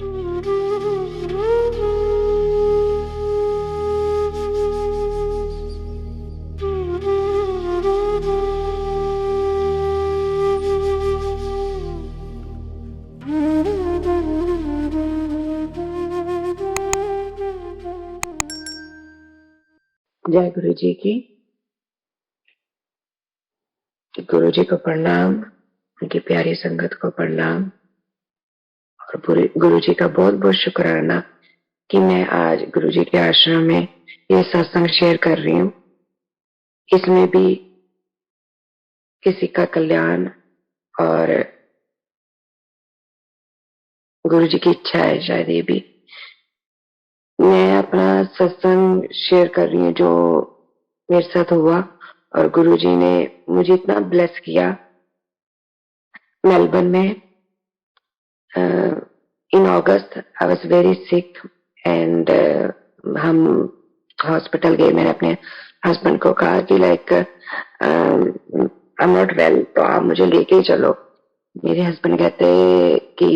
जय गुरु जी की। गुरु जी को प्रणाम, उनकी प्यारी संगत को प्रणाम और पूरे गुरु जी का बहुत बहुत शुक्राना कि मैं आज गुरु जी के आश्रम में ये सत्संग शेयर कर रही हूँ। इसमें भी किसी का कल्याण और गुरु जी की इच्छा है शायद। ये भी मैं अपना सत्संग शेयर कर रही हूँ जो मेरे साथ हुआ, और गुरु जी ने मुझे इतना ब्लेस किया। मेलबर्न में in August I was very sick and हम हॉस्पिटल गए। मैंने अपने हस्बैंड को कहा कि like I am not well, तो आप मुझे लेके चलो। मेरे हस्बैंड कहते कि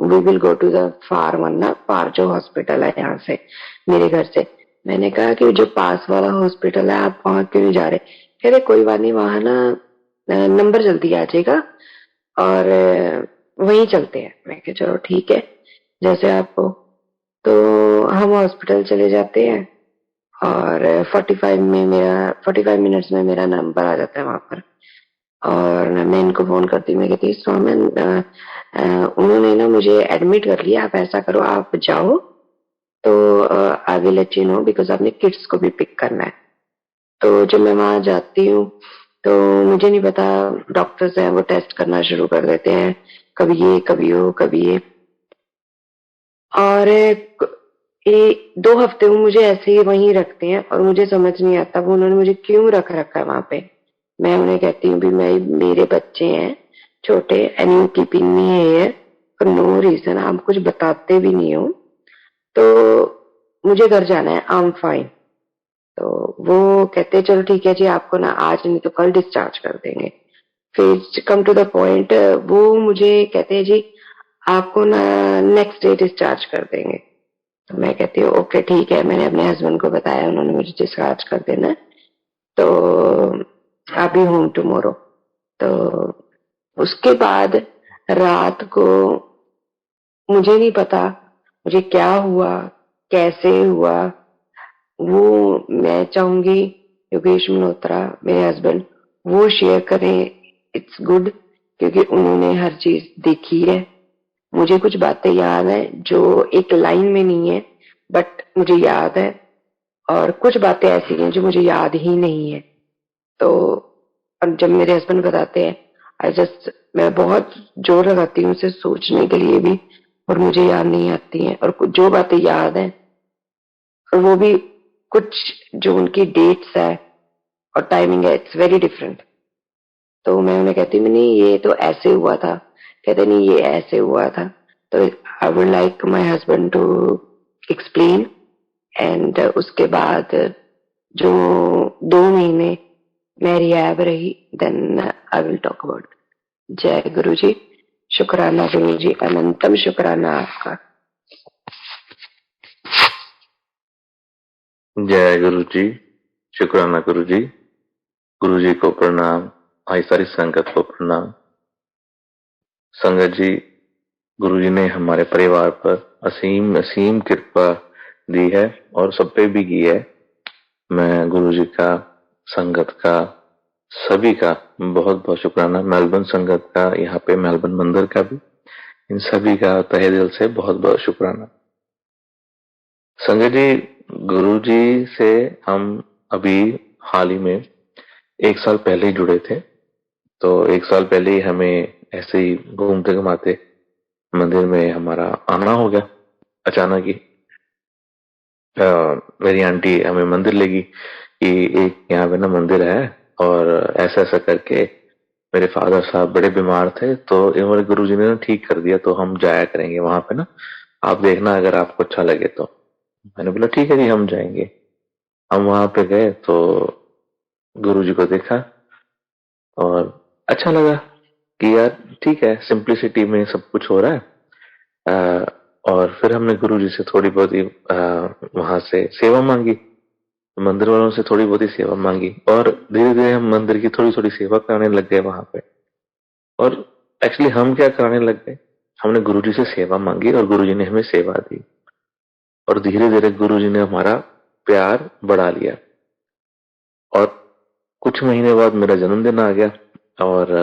we will go to the far one, ना फार जो हॉस्पिटल है यहाँ से, मेरे घर से। मैंने कहा कि जो पास वाला हॉस्पिटल है आप वहां क्यों नहीं जा रहे? कह रहे कोई बात नहीं, वहां ना नंबर जल्दी आ जाएगा और वहीं चलते हैं। मैं कहा चलो ठीक है, जैसे आपको। तो हम हॉस्पिटल चले जाते हैं और 45 मिनट्स में मेरा नंबर आ जाता है वहां पर। और मैं इनको फोन करती हूँ, मैं कहती स्वामन उन्होंने ना मुझे एडमिट कर लिया, आप ऐसा करो आप जाओ, तो I will let you know, because आपने किड्स को भी पिक करना है। तो जब मैं वहां जाती हूँ तो मुझे नहीं पता, डॉक्टर्स हैं वो टेस्ट करना शुरू कर देते हैं, कभी ये कभी वो कभी ये। और ये 2 हफ्ते वो मुझे ऐसे ही वहीं रखते हैं और मुझे समझ नहीं आता वो उन्होंने मुझे क्यों रख रखा है वहां पे। मैं उन्हें कहती हूँ भी मैं, मेरे बच्चे हैं छोटे and you keeping me here for no reason, आप कुछ बताते भी नहीं हो, तो मुझे घर जाना है, आई एम फाइन। तो वो कहते चलो ठीक है जी, आपको ना आज नहीं तो कल डिस्चार्ज कर देंगे। फिर कम टू द पॉइंट वो मुझे कहते हैं जी आपको ना नेक्स्ट डे डिस्चार्ज कर देंगे। तो मैं कहती हूँ ओके ठीक है, मैंने अपने हस्बैंड को बताया, उन्होंने मुझे डिस्चार्ज कर देना है, तो आप भी होम टुमारो। तो उसके बाद रात को मुझे नहीं पता मुझे क्या हुआ, कैसे हुआ, वो मैं चाहूंगी योगेश मल्होत्रा मेरे हस्बैंड वो शेयर करें। इट्स गुड, क्योंकि उन्होंने हर चीज देखी है। मुझे कुछ बातें याद है जो एक लाइन में नहीं है, बट मुझे याद है, और कुछ बातें ऐसी हैं जो मुझे याद ही नहीं है। तो अब जब मेरे हस्बैंड बताते हैं, आई जस्ट, मैं बहुत जोर लगाती हूँ उसे सोचने के लिए भी, और मुझे याद नहीं आती हैं। और जो बातें याद है वो भी कुछ जो उनकी डेट्स है और टाइमिंग है, इट्स वेरी डिफरेंट। तो मैं उन्हें कहती हूँ नहीं ये तो ऐसे हुआ था, कहते नहीं ये ऐसे हुआ था। तो I would like my husband to explain, and उसके बाद जो 2 महीने मैं रिहैब रही, then I will talk about. जय गुरु जी, शुक्राना गुरु जी, अनंतम शुक्राना आपका। जय गुरु जी, शुक्राना गुरु जी। गुरु जी को प्रणाम, आई सारी संगत को प्रणाम। संगत जी, गुरु जी ने हमारे परिवार पर असीम असीम कृपा दी है और सब पे भी की है। मैं गुरु जी का, संगत का, सभी का बहुत बहुत शुक्राना, मेलबर्न संगत का, यहाँ पे मेलबर्न मंदिर का भी, इन सभी का तहे दिल से बहुत बहुत शुक्राना। संगत जी, गुरु जी से हम अभी हाल ही में 1 साल पहले ही जुड़े थे। तो 1 साल पहले ही हमें ऐसे ही घूमते घुमाते मंदिर में हमारा आना हो गया अचानक ही। मेरी आंटी हमें मंदिर ले गई कि एक यहाँ पे ना मंदिर है, और ऐसा ऐसा करके मेरे फादर साहब बड़े बीमार थे, तो हमारे गुरु जी ने ना ठीक कर दिया, तो हम जाया करेंगे वहां पे ना, आप देखना अगर आपको अच्छा लगे तो। मैंने बोला ठीक है जी, हम जाएंगे। हम वहां पे गए तो गुरु जी को देखा और अच्छा लगा कि यार ठीक है, सिंप्लिसिटी में सब कुछ हो रहा है। और फिर हमने गुरुजी से थोड़ी बहुत ही वहां से सेवा मांगी, मंदिर वालों से थोड़ी बहुत ही सेवा मांगी, और धीरे धीरे हम मंदिर की थोड़ी थोड़ी सेवा कराने लग गए वहां पे। और एक्चुअली हम क्या कराने लग गए, हमने गुरुजी से सेवा मांगी और गुरुजी ने हमें सेवा दी, और धीरे धीरे गुरुजी ने हमारा प्यार बढ़ा लिया। और कुछ महीने बाद मेरा जन्मदिन आ गया, और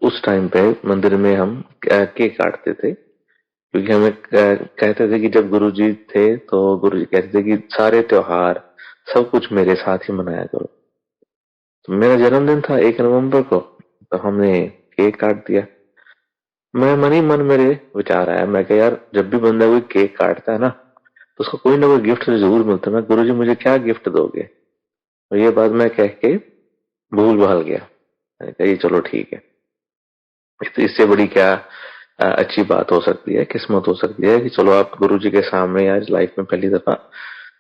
उस टाइम पे मंदिर में हम केक काटते थे, क्योंकि हमें कहते थे कि जब गुरुजी थे तो गुरुजी कहते थे कि सारे त्योहार सब कुछ मेरे साथ ही मनाया करो। तो मेरा जन्मदिन था 1 नवंबर को, तो हमने केक काट दिया। मैं मन ही मन मेरे विचार आया, मैं कहा यार जब भी बंदा कोई केक काटता है ना, तो उसको कोई ना कोई गिफ्ट जरूर मिलता है। मैं गुरुजी मुझे क्या गिफ्ट दोगे, और ये बात मैं कह के भूल भाल गया। मैंने कहा ये चलो ठीक है, तो इससे बड़ी क्या अच्छी बात हो सकती है, किस्मत हो सकती है कि चलो आप गुरुजी के सामने आज लाइफ में पहली दफा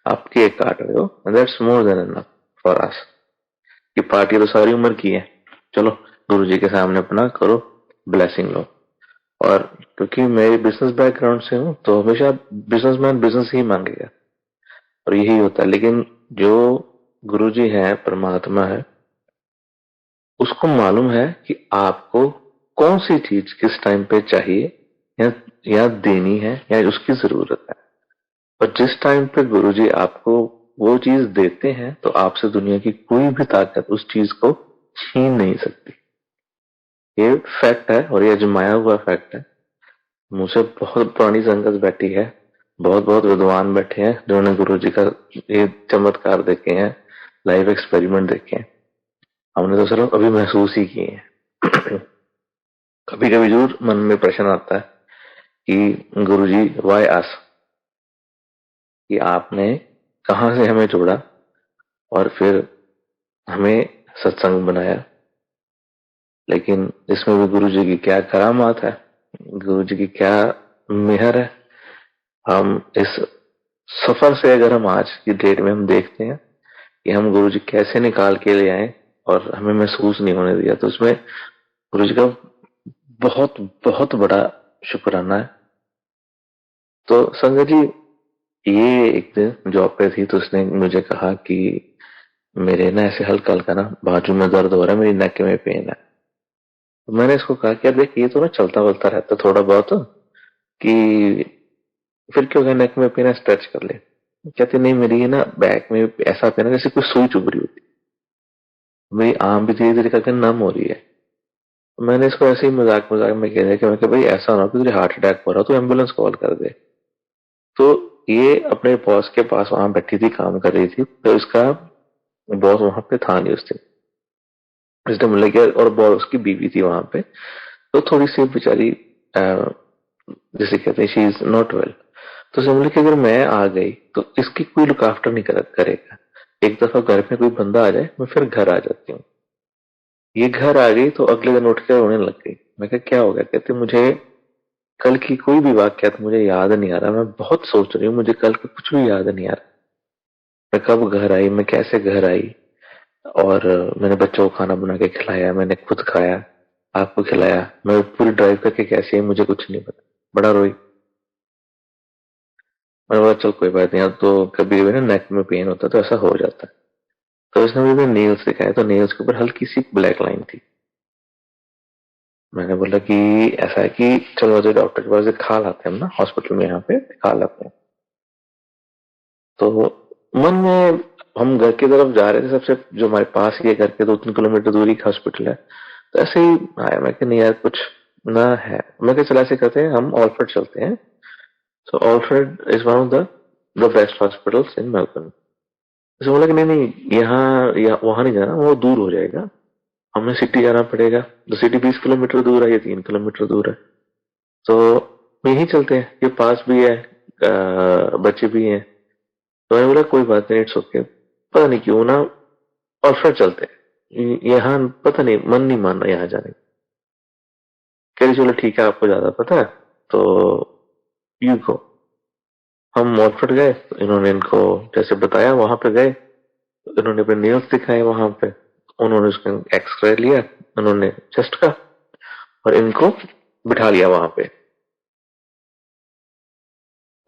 आप केक काट रहे हो, and that's more than enough for us. कि पार्टी तो सारी उम्र की है, चलो गुरुजी के सामने अपना करो, ब्लेसिंग लो। और क्योंकि मैं बिजनेस बैकग्राउंड से हूँ, तो हमेशा बिजनेसमैन बिजनेस ही मांगेगा, और यही होता है। लेकिन जो गुरुजी है, परमात्मा है, उसको मालूम है कि आपको कौन सी चीज किस टाइम पे चाहिए, या देनी है, या उसकी जरूरत है। और जिस टाइम पे गुरुजी आपको वो चीज देते हैं, तो आपसे दुनिया की कोई भी ताकत उस चीज को छीन नहीं सकती। ये फैक्ट है, और ये अजमाया हुआ फैक्ट है। मुझसे बहुत पुरानी संगत बैठी है, बहुत बहुत विद्वान बैठे हैं जिन्होंने गुरुजी का ये चमत्कार देखे हैं, लाइव एक्सपेरिमेंट देखे हैं। हमने तो सिर्फ अभी महसूस ही किए हैं। कभी कभी जरूर मन में प्रश्न आता है कि गुरुजी वाई अस, कि आपने कहां से हमें जोड़ा और फिर हमें सत्संग बनाया। लेकिन इसमें भी गुरुजी की क्या करामात है, गुरुजी की क्या मेहर है। हम इस सफर से अगर हम आज की डेट में हम देखते हैं कि हम गुरुजी कैसे निकाल के ले आए और हमें महसूस नहीं होने दिया, तो उसमें गुरुजी का बहुत बहुत बड़ा शुक्राना है। तो संगत जी, ये एक दिन जॉब पे थी, तो उसने मुझे कहा कि मेरे ना ऐसे हल्का हल्का ना बाजू में दर्द हो रहा है, मेरी नेक में पेन है। तो मैंने इसको कहा कि यार देख, ये तो ना चलता वलता रहता थोड़ा बहुत, कि फिर क्यों है नेक में पेन है, स्ट्रेच कर ले। कहते नहीं, मेरी ये ना बैक में ऐसा पेन है जैसे कोई सुई चुभ रही होती, मेरी आर्म भी धीरे धीरे करके नम हो रही है। तो मैंने इसको ऐसे ही मजाक मजाक में कह दिया कि मैं कहा, भाई ऐसा ना हो कि तुझे हार्ट अटैक हो रहा हो तो एम्बुलेंस कॉल कर दे। तो ये अपने बॉस के पास वहां बैठी थी, काम कर रही थी, तो इसका बॉस वहां पे था नहीं उस दिन। इसने बोला कि, और बॉस की बीवी थी वहां पे, तो थोड़ी सी बेचारी जैसे कहते हैं शी इज नॉट वेल। तो उसने बोला कि अगर मैं आ गई तो इसकी कोई लुक आफ्टर नहीं करेगा, एक दफा घर में कोई बंदा आ जाए मैं फिर घर आ जाती हूँ। ये घर आ गई तो अगले दिन उठ के रोने लग गई। मैं कहा क्या हो गया, कहते मुझे कल की कोई भी वाकयात मुझे याद नहीं आ रहा, मैं बहुत सोच रही हूँ, मुझे कल का कुछ भी याद नहीं आ रहा। मैं कब घर आई, मैं कैसे घर आई, और मैंने बच्चों को खाना बना के खिलाया, मैंने खुद खाया, आपको खिलाया, मैं पूरी ड्राइव करके कैसे आई मुझे कुछ नहीं पता। बड़ा रोई। मैंने बोला चल कोई बात नहीं, अब तो कभी कभी ना नेक में पेन होता है तो ऐसा हो जाता है। तो उसने मुझे नेल्स दिखाए, तो नेल्स के ऊपर हल्की सी ब्लैक लाइन थी। मैंने बोला कि ऐसा है कि चलो जो डॉक्टर के पास दिखा लाते हैं, हम ना हॉस्पिटल में यहाँ पे दिखा लाते हैं। तो मन में हम घर की तरफ जा रहे थे, सबसे जो हमारे पास ही है, घर के 2-3 किलोमीटर दूरी का हॉस्पिटल है। तो ऐसे ही आया, मैं कि नहीं यार कुछ ना है, मैं क्या चला ऐसे करते हैं, हम ऑल्फ्रेड चलते हैं। So Alfred is one of the best hospitals in Melbourne. तो बोला कि नहीं नहीं, यहाँ वहां नहीं जाना, वो दूर हो जाएगा, हमें सिटी जाना पड़ेगा। तो सिटी 20 किलोमीटर दूर है, ये 3 किलोमीटर दूर है। तो यहीं चलते हैं, ये पास भी है, बच्चे भी हैं। तो मैंने बोला कोई बात नहीं, इट्स ओके। पता नहीं क्यों ना, और फिर चलते हैं, यहाँ पता नहीं मन नहीं मान रहा यहाँ जाने का। कह रही चलो ठीक है, आपको ज्यादा पता है तो यू गो। हम मॉर्फर्ड गए, तो इन्होंने इनको जैसे बताया, वहां पे गए, तो इन्होंने अपने नेल्स दिखाए वहां पे, उन्होंने उसका एक्सरे लिया, उन्होंने चेस्ट का, और इनको बिठा लिया वहां पे।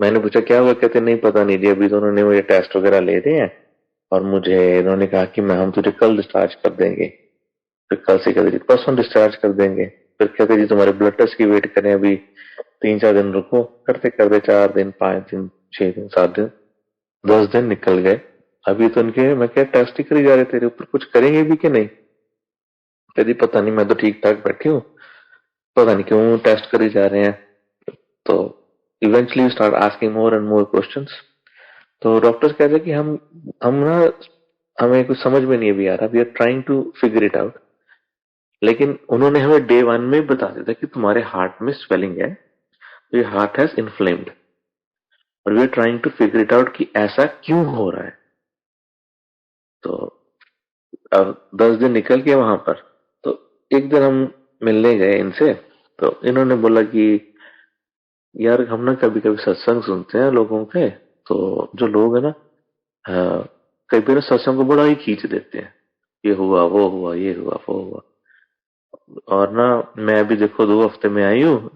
मैंने पूछा क्या हुआ, कहते नहीं पता नहीं जी, अभी तो उन्होंने मुझे टेस्ट वगैरह ले दिए हैं और मुझे इन्होंने कहा कि मैं हम तुझे कल डिस्चार्ज कर देंगे। फिर कल से कहते जी परसों डिस्चार्ज कर देंगे। फिर कहते जी तुम्हारे ब्लड टेस्ट की वेट करें, अभी 3-4 दिन रुको। करते करते 4 दिन, 5 दिन, 6 दिन, 7 दिन, 10 दिन निकल गए। अभी तो उनके मैं क्या टेस्ट ही करी जा रहे, तेरे ऊपर कुछ करेंगे भी कि नहीं। कहती पता नहीं, मैं तो ठीक ठाक बैठी हूँ, पता नहीं क्यों टेस्ट करी जा रहे हैं। तो eventually start asking more and more questions. तो डॉक्टर्स कहते हैं कि हम ना, हमें कुछ समझ में नहीं अभी आ रहा, we are trying to figure it out. लेकिन उन्होंने हमें डे 1 में बता दिया था कि तुम्हारे हार्ट में स्वेलिंग है, तो ये हार्ट हैज इन्फ्लेम्ड, और we are trying to figure it out कि ऐसा क्यों हो रहा है। तो अब 10 दिन निकल के वहां पर, तो एक दिन हम मिलने गए इनसे। तो इन्होंने बोला कि यार हम ना कभी कभी सत्संग सुनते हैं लोगों के, तो जो लोग है ना, कई बार सत्संग को बड़ा ही खींच देते हैं, ये हुआ वो हुआ ये हुआ वो हुआ। और ना मैं अभी देखो 2 हफ्ते में आई हूँ,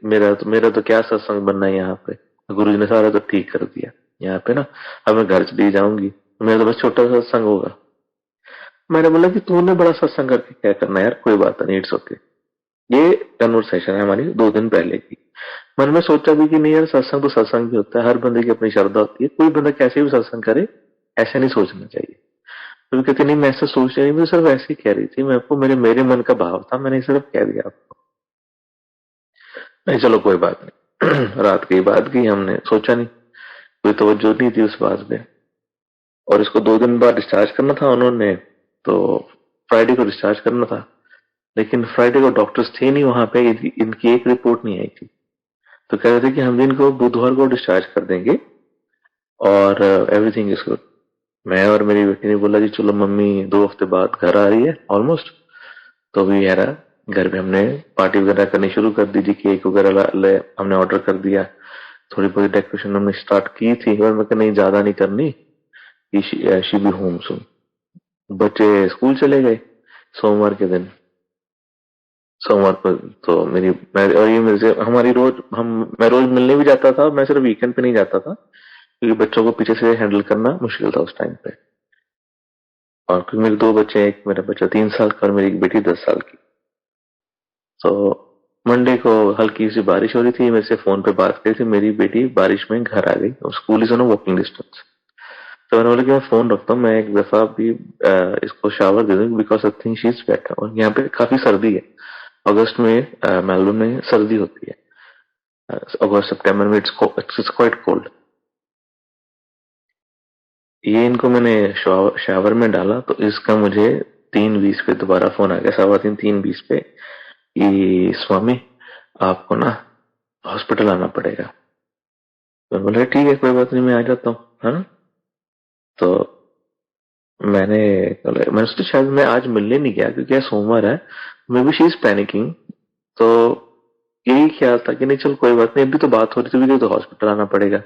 मेरा तो क्या सत्संग बनना है यहाँ पे, गुरु जी ने सारा तो ठीक कर दिया यहाँ पे ना। अब मैं घर चली जाऊंगी, मेरा तो बस छोटा सा सत्संग होगा। मैंने बोला कि तूने बड़ा सत्संग करके क्या करना है यार, कोई बात नहीं, इट्स ओके। ये कन्वर्सेशन है हमारी 2 दिन पहले की। मन में सोचा भी कि नहीं यार, सत्संग तो सत्संग भी होता है, हर बंदे की अपनी श्रद्धा होती है, कोई बंदा कैसे भी सत्संग करे, ऐसा नहीं सोचना चाहिए। तो वो कहते नहीं मैं ऐसा सोच रही, मैं सिर्फ ऐसे ही कह रही थी, मैं आपको मेरे मन का भाव था, मैंने सिर्फ कह दिया आपको। नहीं चलो कोई बात नहीं। रात की बात की, हमने सोचा नहीं, कोई तवज्जो नहीं थी उस बात पे। और इसको 2 दिन बाद डिस्चार्ज करना था उन्होंने, तो फ्राइडे को डिस्चार्ज करना था। लेकिन फ्राइडे को डॉक्टर्स थे नहीं वहां पे, इनकी एक रिपोर्ट नहीं आई थी। तो कह रहे थे कि हम इनको बुधवार को डिस्चार्ज कर देंगे और एवरीथिंग इज गुड। मैं और मेरी बेटी ने बोला जी चलो, मम्मी 2 हफ्ते बाद घर आ रही है ऑलमोस्ट, तो भी यार घर पे हमने पार्टी वगैरह करनी शुरू कर दी जी, केक वगैरह हमने ऑर्डर कर दिया। थोड़ी बहुत डेकोरेशन हमने स्टार्ट की थी, और मैं नहीं ज्यादा नहीं करनी, शी बी होम सून। बच्चे स्कूल चले गए सोमवार के दिन। सोमवार को तो मैं और ये मेरे से हमारी रोज हम मैं रोज मिलने भी जाता था, मैं सिर्फ वीकेंड पे नहीं जाता था, क्योंकि बच्चों को पीछे से हैंडल करना मुश्किल था उस टाइम पे। और क्योंकि मेरे 2 बच्चे हैं, एक मेरा बच्चा 3 साल का और मेरी एक बेटी 10 साल की। तो मंडे को हल्की सी बारिश हो रही थी, मेरे से फोन पे बात करी थी, मेरी बेटी बारिश में घर आ गई और school is on walking distance. तो मैंने बोला कि मैं फोन रखता हूँ, मैं एक दफा भी इसको शावर दे दूँ, because I think she is better. और यहाँ पे काफी सर्दी है, अगस्त में मेलबर्न में सर्दी होती है, अगस्त सितंबर में इट्स क्वाइट कोल्ड। ये इनको मैंने शावर में डाला, तो इसका मुझे 3:20 पे दोबारा फोन आ गया, 3:15 3:20 पे, कि स्वामी आपको ना हॉस्पिटल आना पड़ेगा। तो बोले ठीक है कोई बात नहीं, मैं आ जाता हूँ, है ना। तो मैंने मैंने सोचा शायद मैं आज मिलने नहीं गया क्योंकि आज सोमवार है, may be she is panicking. तो यही ख्याल था कि नहीं चल कोई बात नहीं, अभी तो बात हो रही थी, तो हॉस्पिटल आना पड़ेगा।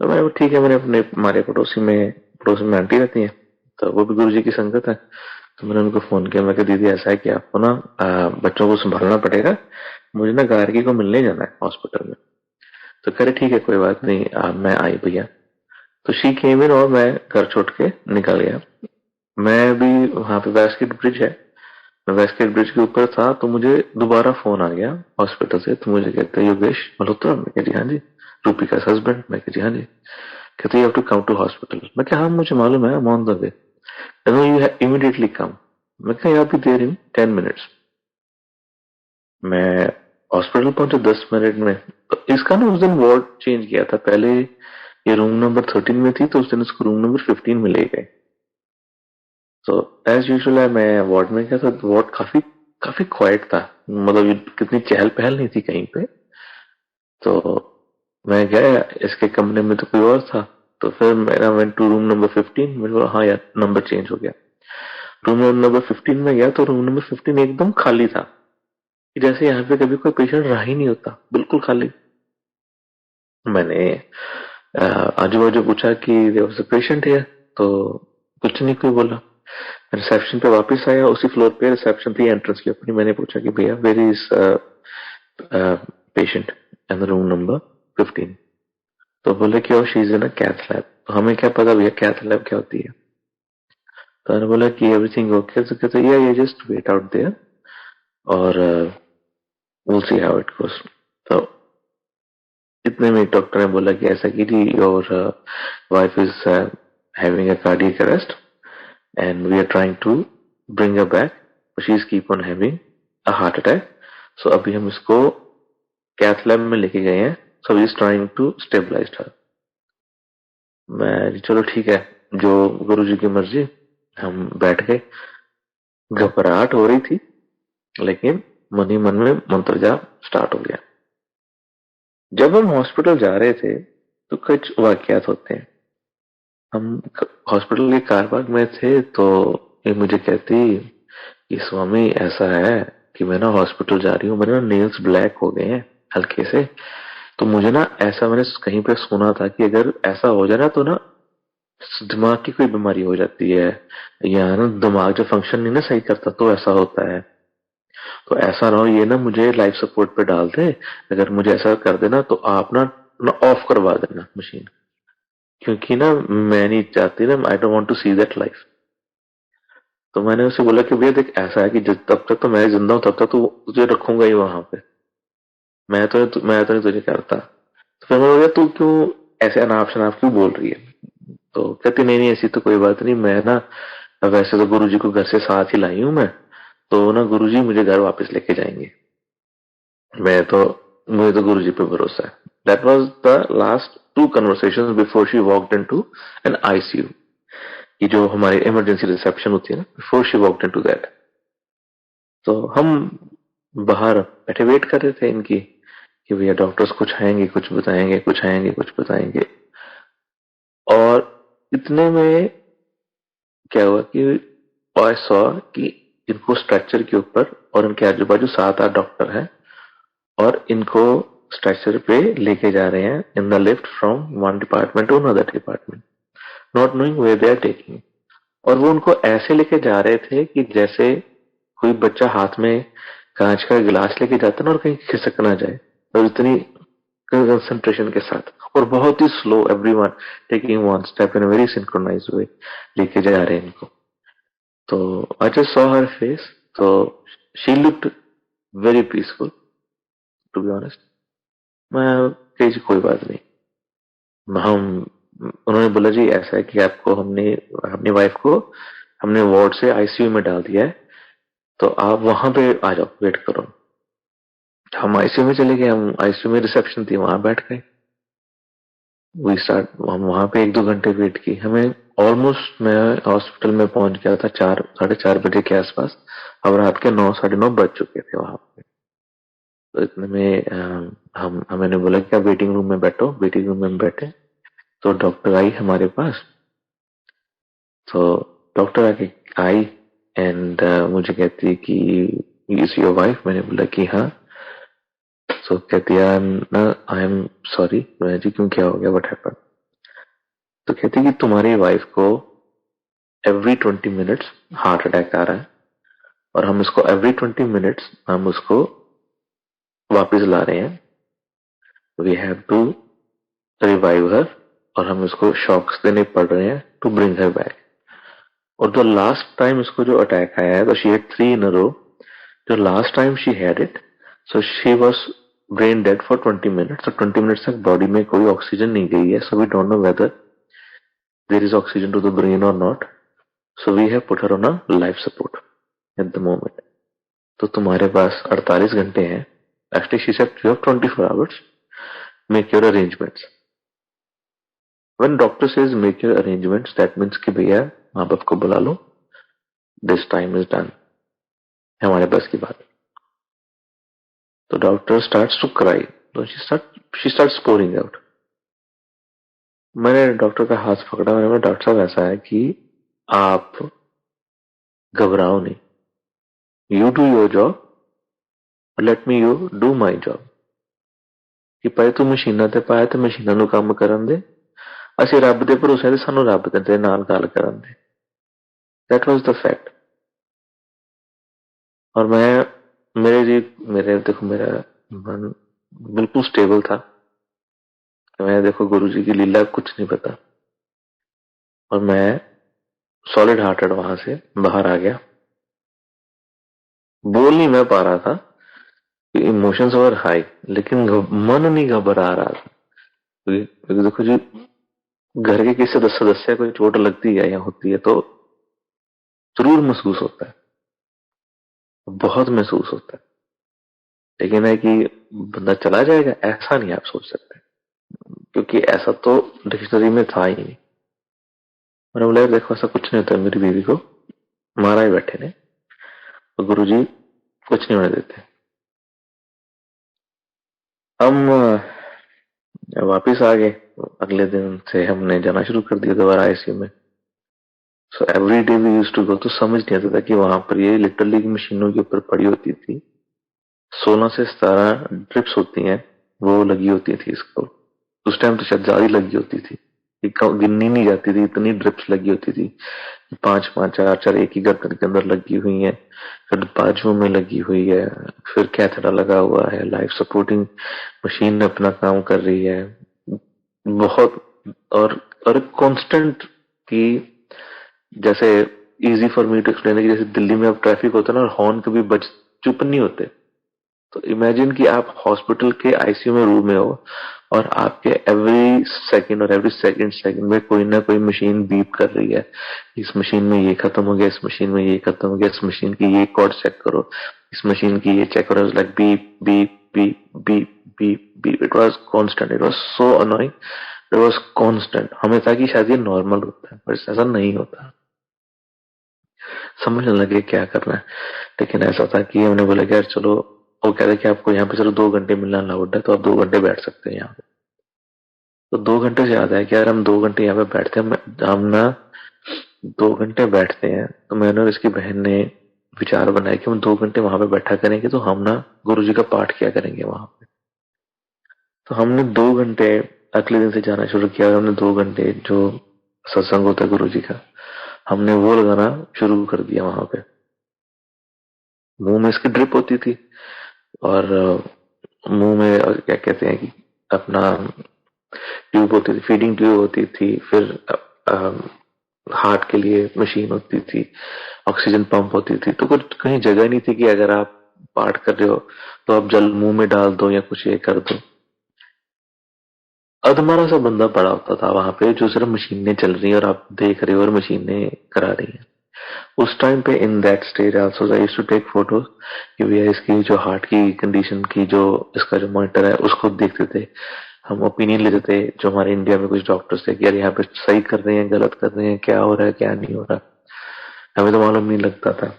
तो मैं ठीक है, मैंने अपने हमारे पड़ोस में आंटी रहती है, तो वो भी गुरु जी की संगत है। तो मैंने उनको फोन किया, मैं कहा दीदी ऐसा है कि आपको ना बच्चों को संभालना पड़ेगा, मुझे ना गार्गी को मिलने जाना है हॉस्पिटल में। तो कह रहे ठीक है कोई बात नहीं, मैं आई भैया। तो शी केम इन और मैं घर छोड़ के निकल गया। मैं भी वहां पे वेस्टगेट ब्रिज है, मैं वेस्टगेट ब्रिज के ऊपर था, तो मुझे दोबारा फोन आ गया हॉस्पिटल से। तो मुझे कहते हैं योगेश मल्होत्रा, मैं कह जी हाँ जी, रूपिका हस्बैंड, मैं कह जी हाँ जी। कहते you have to come to hospital. मैं कहा हाँ मुझे मालूम है, I am on the way. No you have immediately come. मैं कहा यहाँ भी देर इन 10 मिनट्स। मैं हॉस्पिटल पहुंचे 10 मिनट में। तो इसका ना उस दिन वार्ड चेंज किया था, पहले ये रूम नंबर 13 में थी, तो उस दिन इसको रूम नंबर 15 में ले गए। तो एज यूजुअल है, मैं वार्ड में गया था, वार्ड काफी काफी क्वाइट था, मतलब ये कितनी चहल पहल नहीं थी कहीं पे। तो मैं गया, इसके कमरे में तो कोई और था। तो फिर मेरा वेंट टू रूम नंबर 15, मेरे को हाँ यार नंबर चेंज हो गया। रूम नंबर 15 में गया, तो रूम नंबर 15 एकदम खाली था, जैसे यहाँ पे कभी कोई पेशेंट रहा ही नहीं होता, बिल्कुल खाली। मैंने आजू बाजू पूछा कि there was a patient here, तो कुछ नहीं कोई बोला। रिसेप्शन पे वापस आया, उसी फ्लोर पे रिसेप्शन थी एंट्रेंस के अपनी। मैंने पूछा कि भैया where is patient and room number. 15। तो बोले कि she is in a cath lab. तो हमें क्या पता भैया कैथ लैब क्या होती है। तो मैंने बोला कि एवरीथिंग ओके। तो कहते ये जस्ट वेट आउट देयर और we'll see how it goes। तो इतने में डॉक्टर ने बोला कि ऐसा कीजिए, your wife is having a cardiac arrest and we are trying to bring her back, but she's keep on having a heart attack। so अभी हम इसको कैथ लैब में लेके गए हैं, so we is trying to stabilize her। मैं चलो ठीक है, जो गुरुजी की मर्जी। हम बैठ गए, घबराहट हो रही थी लेकिन मन ही मन में मंत्र जाप स्टार्ट हो गया। जब हम हॉस्पिटल जा रहे थे तो कुछ वाकयात होते हैं। हम हॉस्पिटल के कार पार्क में थे तो ये मुझे कहती कि स्वामी ऐसा है कि मैं ना हॉस्पिटल जा रही हूँ, मेरे ना नेल्स ब्लैक हो गए हैं हल्के से। तो मुझे ना ऐसा मैंने कहीं पे सुना था कि अगर ऐसा हो जाए ना तो ना दिमाग की कोई बीमारी हो जाती है, या ना दिमाग जो फंक्शन नहीं ना सही करता तो ऐसा होता है। तो ऐसा ना हो, ये ना मुझे लाइफ सपोर्ट पे डाल दे। अगर मुझे ऐसा कर देना तो आप ना ऑफ करवा देना मशीन, क्योंकि ना मैं नहीं चाहती ना, I don't want to see that life. तो मैंने उसे बोला कि भैया देख ऐसा है कि तब तक तो मैं जिंदा हूं तब तक तो तुझे रखूंगा ही वहां पे, मैं तो नहीं तुझे करता। तो फिर मैंने बोला तू क्यों ऐसे अनाप शनाप क्यों बोल रही है। तो कहती नहीं नहीं ऐसी तो कोई बात नहीं, मैं ना वैसे तो गुरुजी को घर से साथ ही लाई हूं मैं, तो ना गुरुजी मुझे घर वापस लेके जाएंगे। मैं तो मुझे तो गुरुजी पे भरोसा है। That was the last 2 conversations before she walked into an ICU. ये जो हमारी इमरजेंसी रिसेप्शन होती है ना, before she walked into that. तो हम बाहर बैठे वेट कर रहे थे इनकी कि भैया डॉक्टर्स कुछ आएंगे कुछ बताएंगे, कुछ आएंगे कुछ बताएंगे। और इतने में क्या हुआ कि आई सॉ कि इनको स्ट्रेचर के ऊपर और इनके आजू बाजू 7-8 डॉक्टर हैं और इनको स्ट्रेचर पे लेके जा रहे हैं in the lift from one department to another department, not knowing where they are taking. और वो उनको ऐसे लेके जा रहे थे कि जैसे कोई बच्चा हाथ में कांच का गिलास लेके जाता ना और कहीं खिसक ना जाए, और इतनी कंसंट्रेशन के साथ और बहुत ही slow, everyone taking one step in very synchronize way लेके जा रहे हैं इनको। तो I just saw her face, तो she looked very peaceful to be honest. मैं कही जी कोई बात नहीं, हम उन्होंने बोला जी ऐसा है कि आपको हमने अपनी वाइफ को हमने वार्ड से आईसीयू में डाल दिया है, तो आप वहां पे आ जाओ, वेट करो। हम आईसीयू में चले गए, हम आईसीयू में रिसेप्शन थी वहां बैठ गए। हम वहां पे 1-2 घंटे वेट की। हमें ऑलमोस्ट मैं हॉस्पिटल में पहुंच गया था 4-4:30 बजे के आसपास। अब रात के 9-9:30 बज चुके थे वहां पे। तो इतने में हम मैंने बोला कि आप वेटिंग रूम में बैठो। वेटिंग रूम में बैठे तो डॉक्टर आई हमारे पास। तो डॉक्टर आके आई एंड मुझे कहती है कि इज योर वाइफ। मैंने बोला कि हाँ। सो कहती है आई एम सॉरी। मैं जी क्यों, क्या हो गया, व्हाट हैपेंड। तो कहती है कि तुम्हारी वाइफ को एवरी 20 मिनट्स हार्ट अटैक आ रहा है और हम इसको एवरी 20 मिनट्स हम उसको वापस ला रहे हैं। वी हैव टू रिवाइव हर और हम इसको शॉक्स देने पड़ रहे हैं टू ब्रिंग हर बैक। और द लास्ट टाइम इसको जो अटैक आया है, तो शी हैड 3 इन अ रो। जो last time she had it, so she was brain dead for 20 minutes. तो 20 मिनट्स तक बॉडी में कोई ऑक्सीजन नहीं गई है। So we don't know whether there is oxygen to the brain और not. So we have put her on a life support at the moment. तो तुम्हारे पास 48 घंटे हैं। Actually she said you have 24 hours, make your arrangements. When doctor says make your arrangements, that means कि भैया माँ बाप को बुला लो, दिस टाइम इज डन, हमारे बस की बात। तो डॉक्टर स्टार्ट्स टू क्राई। तो शी स्टार्ट्स पोरिंग आउट। मैंने डॉक्टर का हाथ पकड़ा। मैंने बोला डॉक्टर साहब ऐसा है कि आप घबराओ नहीं, you do your job, let me you do my job. कि ਭਾਈ ਤੂੰ ਮਸ਼ੀਨਾਂ ਤੇ ਪਾਇਆ ਤੇ ਮਸ਼ੀਨਾਂ ਨੂੰ ਕੰਮ ਕਰਨ ਦੇ, ਅਸੀਂ ਰੱਬ ਦੇ ਭਰੋਸੇ ਤੇ ਸਾਨੂੰ ਰੱਬ ਦੇ ਨਾਲ ਗੱਲ ਕਰਨ ਦੇ। That was the fact. और मैं मेरे जी मेरे देखो मेरा मन बिल्कुल स्टेबल था। कि मैं देखो गुरुजी की लीला कुछ नहीं पता, और मैं सॉलिड हार्टेड वहां से बाहर आ गया। बोल नहीं मैं पा रहा था, इमोशंस वर हाई, लेकिन मन नहीं घबरा रहा था। क्योंकि देखो जी, घर के किसी सदस्य को चोट लगती है या होती है तो जरूर महसूस होता है, बहुत महसूस होता है। लेकिन है कि बंदा चला जाएगा, ऐसा नहीं आप सोच सकते, क्योंकि ऐसा तो डिक्शनरी में था ही नहीं। मैंने बोला यार देखो ऐसा कुछ नहीं होता, मेरी बीवी को मारा ही बैठे ने, तो गुरुजी कुछ नहीं होने देते। हम वापिस आ गए। अगले दिन से हमने जाना शुरू कर दिया दोबारा आईसीयू में। So every day we used to go. तो समझ नहीं आता था कि वहां पर ये लिटरली मशीनों के ऊपर पड़ी होती थी, 16 से 17 ड्रिप्स होती हैं, वो लगी होती थी इसको। उस टाइम तो शायद ज्यादा ही लगी होती थी, गिननी नहीं जाती थी, इतनी ड्रिप्स लगी होती थी। 5-5, 4-4 एक ही गर्दन के अंदर लगी हुई है, फिर बाजू में लगी हुई है, फिर कैथेटर लगा हुआ है, लाइफ सपोर्टिंग मशीन अपना काम कर रही है बहुत। और कांस्टेंट की, जैसे easy for me to explain है कि जैसे दिल्ली में अब ट्रैफिक होता है ना, और हॉर्न कभी बज चुप नहीं होते। तो इमेजिन कि आप हॉस्पिटल के आईसीयू में रूम में हो, और आपके एवरी सेकंड और एवरी सेकंड में कोई ना कोई मशीन बीप कर रही है। इस मशीन में ये खत्म हो गया, इस मशीन में ये खत्म हो गया, इस मशीन की ये कॉर्ड चेक करो, इस मशीन की ये चेक करो। Like beep beep beep beep beep beep, it was constant, it was so annoying, it was constant. हमें था कि शायद ये नॉर्मल होता है, पर ऐसा नहीं होता। समझने लगे क्या करना है, लेकिन ऐसा था कि हमने बोला कि यार चलो, वो कह रहे कि आपको यहाँ पे चलो 2 घंटे मिलना अलाउड है, तो आप 2 घंटे बैठ सकते हैं यहाँ पे। तो 2 घंटे से याद है कि यार हम 2 घंटे यहाँ पे बैठते हैं, हम ना 2 घंटे बैठते हैं। तो मैंने और इसकी बहन ने विचार बनाया कि हम 2 घंटे वहां पे बैठा करेंगे, तो हम ना गुरु जी का पाठ किया करेंगे वहां पे। तो हमने 2 घंटे अगले दिन से जाना शुरू किया, और हमने 2 घंटे जो सत्संग होता है गुरु जी का, हमने वो लगाना शुरू कर दिया वहां पे। मुंह में इसकी ड्रिप होती थी, और मुंह में क्या कहते हैं कि अपना ट्यूब होती थी, फीडिंग ट्यूब होती थी, फिर हार्ट के लिए मशीन होती थी, ऑक्सीजन पंप होती थी। तो कुछ कहीं जगह नहीं थी कि अगर आप पाठ कर रहे हो तो आप जल मुंह में डाल दो या कुछ ये कर दो। अधमरा सा बंदा पड़ा होता था वहां पे, जो सिर्फ मशीनें चल रही है और आप देख रहे हो और मशीनें करा रही हैं। उस टाइम पे in that stage also I used to take photos, कि भैया इसकी जो हार्ट की कंडीशन की, जो इसका जो मॉनिटर है उसको देखते थे। हम ओपिनियन लेते थे, जो हमारे इंडिया में कुछ डॉक्टर्स थे कि यार यहाँ पे सही कर रहे हैं, गलत कर रहे हैं, क्या हो रहा है क्या नहीं हो रहा, हमें तो मालूम नहीं लगता था।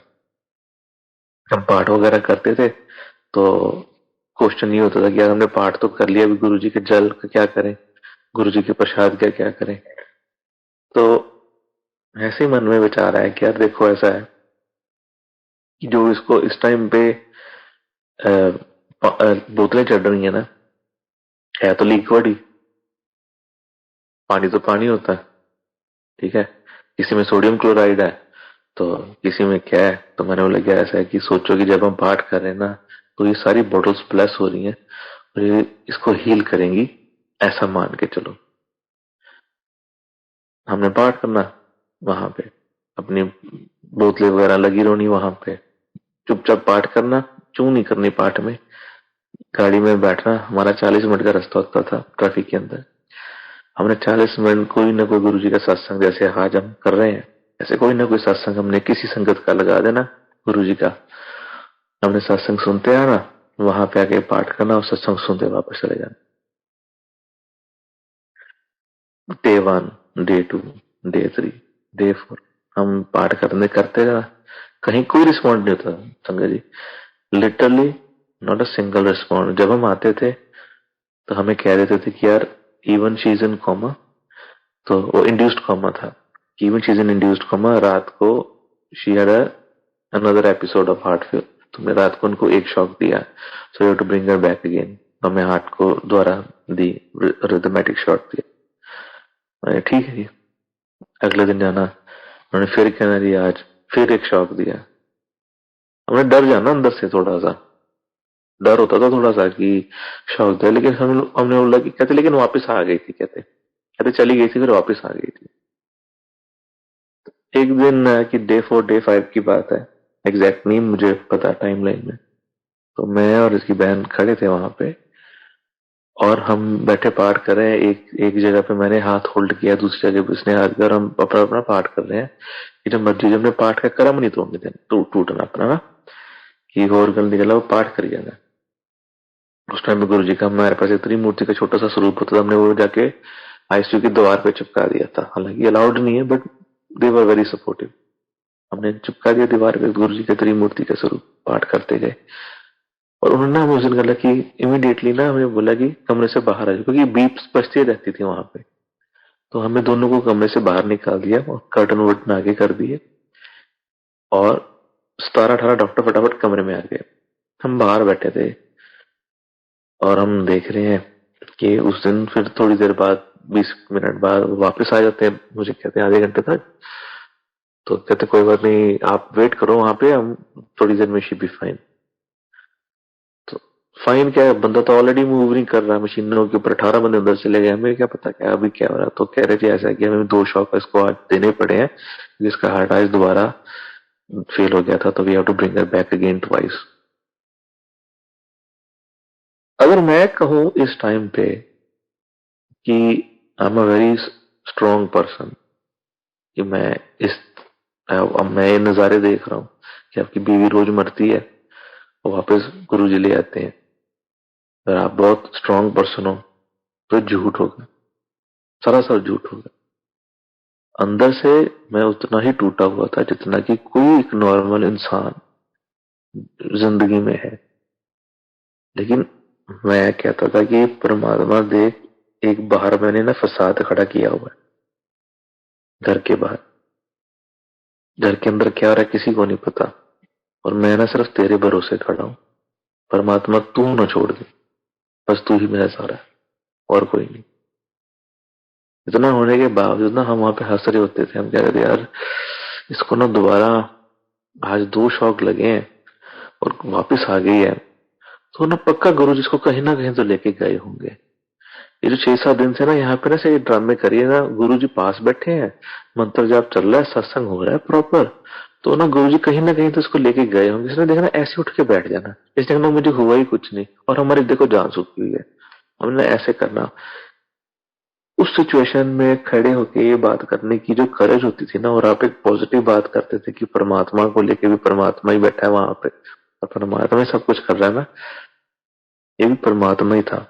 हम पाठ वगैरह करते थे तो क्वेश्चन ये होता था कि यार हमने पाठ तो कर लिया, अभी गुरु जी के जल का क्या करें, गुरु जी के प्रसाद का क्या करें। तो ऐसे ही मन में विचार आया कि यार देखो ऐसा है कि जो इसको इस टाइम पे बोतलें चढ़ रही है ना, है तो लिक्विड ही, पानी तो पानी होता है, ठीक है। किसी में सोडियम क्लोराइड है, तो किसी में क्या है। तो मैंने बोला क्या ऐसा है कि सोचो कि जब हम पाठ कर रहे हैं ना, तो ये सारी बॉटल्स प्लस हो रही हैं, और ये इसको हील करेंगी, ऐसा मान के चलो। हमने पाठ करना वहां पे, अपनी बोतलें वगैरह लगी रहनी वहां पे, चुपचाप पाठ करना, चू नहीं करनी पाठ में। गाड़ी में बैठना, हमारा 40 मिनट का रास्ता होता था ट्रैफिक के अंदर। हमने 40 मिनट कोई ना कोई गुरु जी का सत्संग, जैसे आज हम कर रहे हैं ऐसे कोई ना कोई सत्संग हमने किसी संगत का लगा देना, गुरु जी का। हमने सत्संग सुनते आना, वहां पे आके पाठ करना, और सत्संग सुनते वापस चले जाना। डे 1, डे 2, डे 3, डे 4, हम पाठ करने करते रहा। कहीं कोई रिस्पॉन्ड नहीं होता sangat ji, literally not a single respond. जब हम आते थे तो हमें कह देते थे कि यार even she is in coma, तो वो इंड्यूस्ड कोमा था, even she is in induced coma. रात को she had another episode of heart fail, तुमने रात को उनको एक शॉक दिया, so you to bring her back again. हमें हार्ट को द्वारा दी रिदमेटिक शॉट दिया। मैंने ठीक है जी। अगले दिन जाना, उन्होंने फिर कहना दिया, आज फिर एक शॉक दिया। हमने डर जाना अंदर से थोड़ा सा, डर होता था थोड़ा सा कि शौक है, लेकिन हमने बोला कि कहते लेकिन वापस आ गई थी, कहते कहते चली गई थी फिर वापस आ गई थी। एक दिन कि डे 4 डे 5 की बात है, एग्जैक्ट नहीं मुझे पता टाइम लाइन में, तो मैं और इसकी बहन खड़े थे वहां पे और हम बैठे पाठ कर रहे हैं। एक एक जगह पे मैंने हाथ होल्ड किया, दूसरी जगह पे उसने हाथ कर, हम अपना अपना पाठ कर रहे हैं कि जब मर्जी जब ने पाठ का कर्म नहीं तोड़ने देना, टूटना अपना ना कि और गल निकला वो पाठ करी जाना। उस टाइम में गुरु जी का हमारे पास इतनी मूर्ति का छोटा सा स्वरूप होता था, हमने वो जाके आईसीयू की दीवार पे चिपका दिया था। हालांकि अलाउड नहीं है but they were very supportive. हमने चिपका दिया दीवार पे गुरु जी की मूर्ति का स्वरूप, पाठ करते गए। और उन्होंने हमें उस दिन कहा कि इमीडिएटली ना हमें बोला कि कमरे से बाहर आ जाओ, क्योंकि बीप्स बजती रहती थी वहां पे। तो हमें दोनों को कमरे से बाहर निकाल दिया और कर्टन वर्टन आगे कर दिए और 17-18 डॉक्टर फटाफट कमरे में आ गए। हम बाहर बैठे थे और हम देख रहे हैं कि उस दिन फिर थोड़ी देर बाद 20 मिनट बाद वापस आ जाते हैं। मुझे कहते हैं आधे घंटे तक, तो कहते कोई बात नहीं आप वेट करो वहां पे, हम थोड़ी देर में शी बी फाइन। तो फाइन क्या है, बंदा तो ऑलरेडी मूव नहीं कर रहा है, मशीनों के ऊपर 18 बंदे अंदर चले गए, हमें क्या पता क्या अभी क्या हो रहा है। तो कह रहे थे ऐसा कि हमें 2 शॉक इसको आज देने पड़े हैं, जिसका हार्ट आज दोबारा फेल हो गया था, तो we have to bring her back again twice. अगर मैं कहूं इस टाइम पे कि I am a very strong person, कि मैं इस अब मैं ये नजारे देख रहा हूँ कि आपकी बीवी रोज मरती है और वापस गुरु जी ले आते हैं। अगर आप बहुत स्ट्रॉन्ग पर्सन हो तो झूठ होगा, सरासर झूठ होगा। अंदर से मैं उतना ही टूटा हुआ था जितना कि कोई एक नॉर्मल इंसान जिंदगी में है। लेकिन मैं कहता था कि परमात्मा देख, एक बाहर मैंने ना फसाद खड़ा किया हुआ है घर के बाहर, घर के अंदर क्या हो रहा है किसी को नहीं पता, और मैं ना सिर्फ तेरे भरोसे खड़ा हूं। परमात्मा तू ना छोड़ दे, बस तू ही मेरा सहारा है और कोई नहीं। इतना होने के बावजूद ना हम वहां पे हंस रहे होते थे, हम कह रहे थे यार इसको ना दोबारा आज 2 शौक लगे हैं और वापस आ गई है, तो ना पक्का गुरु जिसको कहीं ना कहीं तो लेके गए होंगे। ये जो 6-7 दिन से ना यहाँ पे ना से ड्रामे करिए ना, गुरु जी पास बैठे हैं, मंत्र जाप चल रहा है, सत्संग हो रहा है प्रॉपर, तो ना गुरु जी कहीं ना कहीं तो इसको लेके गए होंगे। इसने देखा ना ऐसे उठ के बैठ जाना, इसने कहना मुझे हुआ ही कुछ नहीं और हमारी देखो जान सूखी हुई है, हमने ऐसे करना। उस सिचुएशन में खड़े होके ये बात करने की जो करेज होती थी ना, और आप एक पॉजिटिव बात करते थे कि परमात्मा को लेके भी परमात्मा ही बैठा है वहां पे और परमात्मा ही सब कुछ कर रहा है ना, ये भी परमात्मा ही था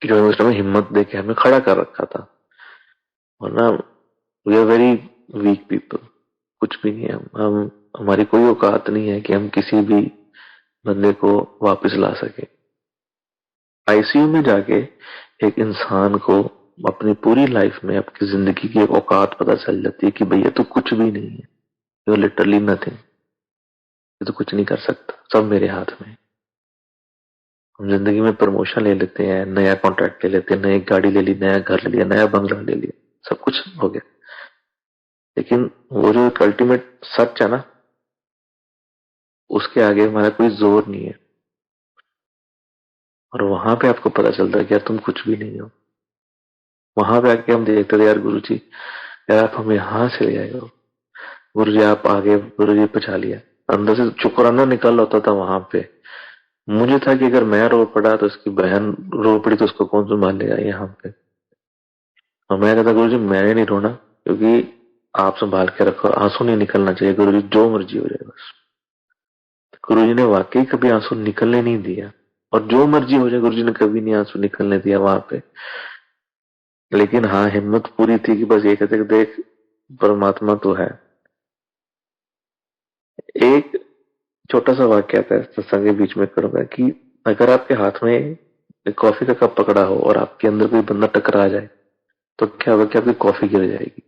जो उस समय हिम्मत देके हमें खड़ा कर रखा था। और ना we are very weak people, कुछ भी नहीं है हम, हमारी कोई औकात नहीं है कि हम किसी भी बंदे को वापस ला सके। आईसीयू में जाके एक इंसान को अपनी पूरी लाइफ में आपकी जिंदगी की एक औकात पता चल जाती है कि भैया तो कुछ भी नहीं है, यू लिटरली नथिंग, ये तो कुछ नहीं कर सकता, सब मेरे हाथ में। हम जिंदगी में प्रमोशन ले लेते हैं, नया कॉन्ट्रैक्ट ले लेते हैं, नई गाड़ी ले ली, नया घर ले लिया, नया बंगला ले लिया, सब कुछ हो गया, लेकिन वो जो एक अल्टीमेट सच है ना, उसके आगे हमारा कोई जोर नहीं है। और वहां पे आपको पता चलता है कि यार तुम कुछ भी नहीं हो। वहां पे आके हम देखते थे यार गुरु जी, यार आप हमें यहाँ से ले आए हो, गुरु जी आप आगे, गुरु जी पछा लिया। अंदर से शुक्राना निकल होता था वहां पे। मुझे था कि अगर मैं रो पड़ा तो उसकी बहन रो पड़ी तो उसको कौन संभाल लेगा यहाँ पे। और मैं कहता गुरु जी मैंने नहीं रोना, क्योंकि आप संभाल के रखो, आंसू नहीं निकलना चाहिए गुरु जी, जो मर्जी हो जाए बस। गुरु जी ने वाकई कभी आंसू निकलने नहीं दिया, और जो मर्जी हो जाए गुरु जी ने कभी नहीं आंसू निकलने दिया वहां पे। लेकिन हाँ हिम्मत पूरी थी कि बस ये कहते कि देख परमात्मा तो है। एक छोटा सा वाक्य आता है सत्संग के बीच में करूंगा कि अगर आपके हाथ में एक कॉफी का कप पकड़ा हो और आपके अंदर कोई बंदा टकरा जाए तो क्या होगा कि आपकी कॉफी गिर जाएगी।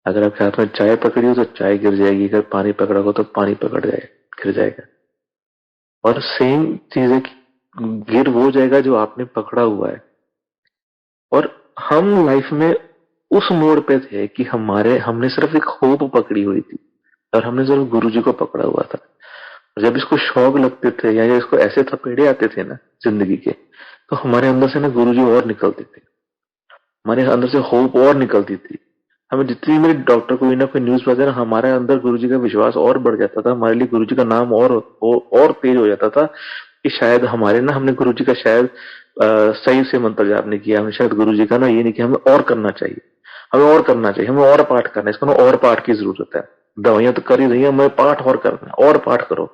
अगर आपके हाथ में चाय पकड़ी हो तो चाय गिर जाएगी, अगर पानी पकड़ा हो तो पानी पकड़ जाए गिर जाएगा। और सेम चीज है कि गिर वो जाएगा जो आपने पकड़ा हुआ है। और हम लाइफ में उस मोड़ पे थे कि हमने सिर्फ एक होप पकड़ी हुई थी और हमने सिर्फ गुरु जी को पकड़ा हुआ था। जब इसको शौक लगते थे या इसको ऐसे थपेड़े आते थे ना जिंदगी के, तो हमारे अंदर से ना गुरुजी और निकलते थे, हमारे अंदर से होप और निकलती थी। हमें जितनी मेरे डॉक्टर कोई ना कोई न्यूज पाते ना, हमारे अंदर गुरुजी का विश्वास और बढ़ जाता था, हमारे लिए गुरुजी का नाम और तेज हो जाता था कि शायद हमारे ना हमने गुरुजी का शायद सही से मंत्र जाप नहीं किया, हमने शायद गुरुजी का ना ये नहीं किया, हमें और करना चाहिए, हमें और करना चाहिए, हमें और पाठ करना है, इसको ना और पाठ की जरूरत है। दवाइयां तो कर ही रही है, हमें पाठ और करना है, और पाठ करो,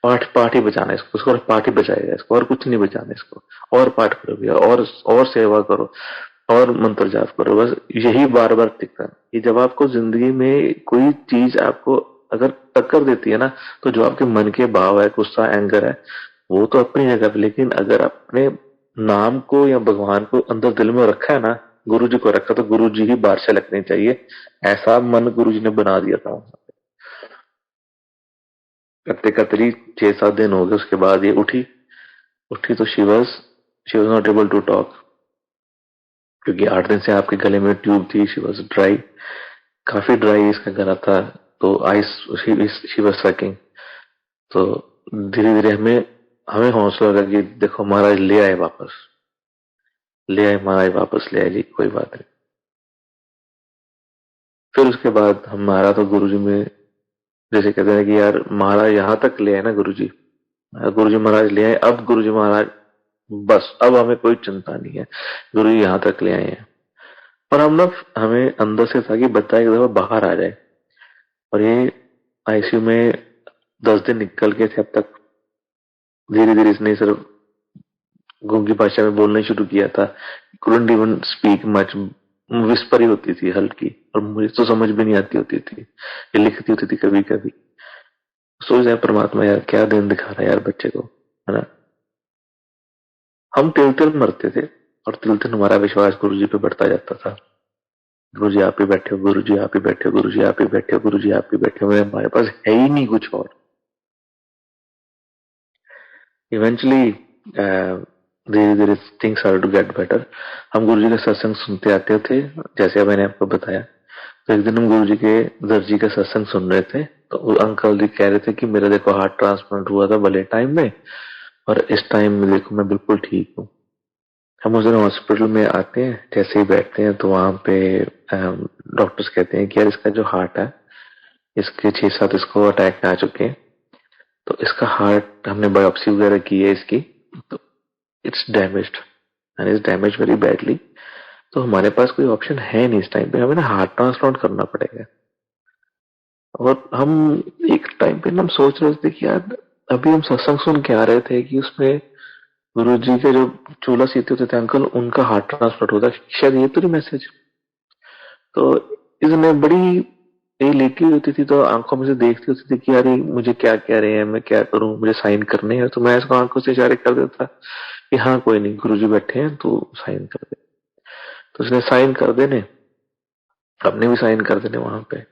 पाठ पाठ ही बचाना है इसको, उसको पाठ ही बचाएगा इसको, और कुछ नहीं बचाना इसको, और पाठ करो भैया, और सेवा करो, और मंत्र जाप करो, बस यही बार बार टिकता है। कि जब आपको जिंदगी में कोई चीज आपको अगर टक्कर देती है ना, तो जो आपके मन के भाव है, गुस्सा, एंगर है, वो तो अपनी जगह पे, लेकिन अगर अपने नाम को या भगवान को अंदर दिल में रखा है ना, गुरु जी को रखा, तो गुरु जी ही बार से लगनी चाहिए। ऐसा मन गुरु जी ने बना दिया था। करते करते 6-7 दिन हो गए, उसके बाद ये उठी उठी तो she was not able to talk, क्योंकि 8 दिन से आपके गले में ट्यूब थी, शी वॉज ड्राई, काफी ड्राई इसका गला था, तो आइस शी वॉज सकिंग। तो धीरे धीरे हमें हमें हौसला लगा कि देखो महाराज ले आए वापस, ले आए महाराज वापस, ले आए जी, कोई बात नहीं। फिर उसके बाद हमारा तो गुरुजी में जैसे कहते हैं कि यार महाराज यहाँ तक ले आए ना गुरुजी, गुरुजी महाराज ले आए, अब गुरुजी महाराज बस अब हमें कोई चिंता नहीं है, गुरुजी यहाँ तक ले आए हैं। और हम ना हमें अंदर से था कि बच्चा एक दफा बाहर आ जाए, और ये आईसीयू में 10 दिन निकल के थे अब तक। धीरे धीरे इसने सिर्फ गूंगी भाषा में बोलना शुरू किया था, couldn't even speak much, whisper ही होती थी हल्की, और मुझे तो समझ भी नहीं आती होती थी, ये लिखती होती थी कभी कभी। सोच रहे परमात्मा यार क्या दिन दिखा रहा है यार बच्चे को, है ना। हम तिल तिल मरते थे, और तिल तिल हमारा विश्वास गुरु जी पे बढ़ता जाता था। गुरु जी आप ही बैठे हो, गुरु जी आप ही बैठे हो, गुरु जी आप ही बैठे हो, गुरु जी आप ही बैठे हो, हमारे पास है ही नहीं कुछ और। इवेंचुअली धीरे धीरे things started to get better. हम गुरु जी का सत्संग सुनते आते थे, जैसे मैंने आपको बताया। तो एक दिन हम गुरु जी के दर्जी का सत्संग सुन रहे थे, तो वो अंकल जी कह रहे थे कि मेरा देखो हार्ट ट्रांसप्लांट हुआ था भले टाइम में, और इस टाइम में देखो मैं बिल्कुल ठीक हूँ। हम उस दिन हॉस्पिटल में आते हैं, जैसे ही बैठते हैं तो वहां पे डॉक्टर्स कहते हैं कि यार इसका जो हार्ट है, इसके 6-7 इसको अटैक आ चुके हैं, तो इसका हार्ट हमने बायोप्सी वगैरह की है इसकी, तो it's damaged and is damage very badly. तो हमारे पास कोई ऑप्शन है नहीं इस टाइम पे, हमें ना हार्ट ट्रांसप्लांट करना पड़ेगा। और हम एक टाइम पे ना हम सोच रहे थे कि यार अभी हम सत्संग सुन के आ रहे थे कि उसमें गुरु जी के जो चूल्हा सीते होते थे अंकल, उनका हार्ट ट्रांसप्लांट होता है, शायद ये तो नहीं मैसेज। तो इसने बड़ी ये लेटी होती थी, तो आंखों में से देखती होती थी कि यार ये मुझे क्या कह रहे हैं, मैं क्या करूं, मुझे साइन करने हैं। तो मैं इसको आंखों से इशारे कर देता कि हाँ कोई नहीं, गुरुजी बैठे हैं तो साइन कर दे। तो उसने साइन कर देने, अपने भी साइन कर देने वहां पे,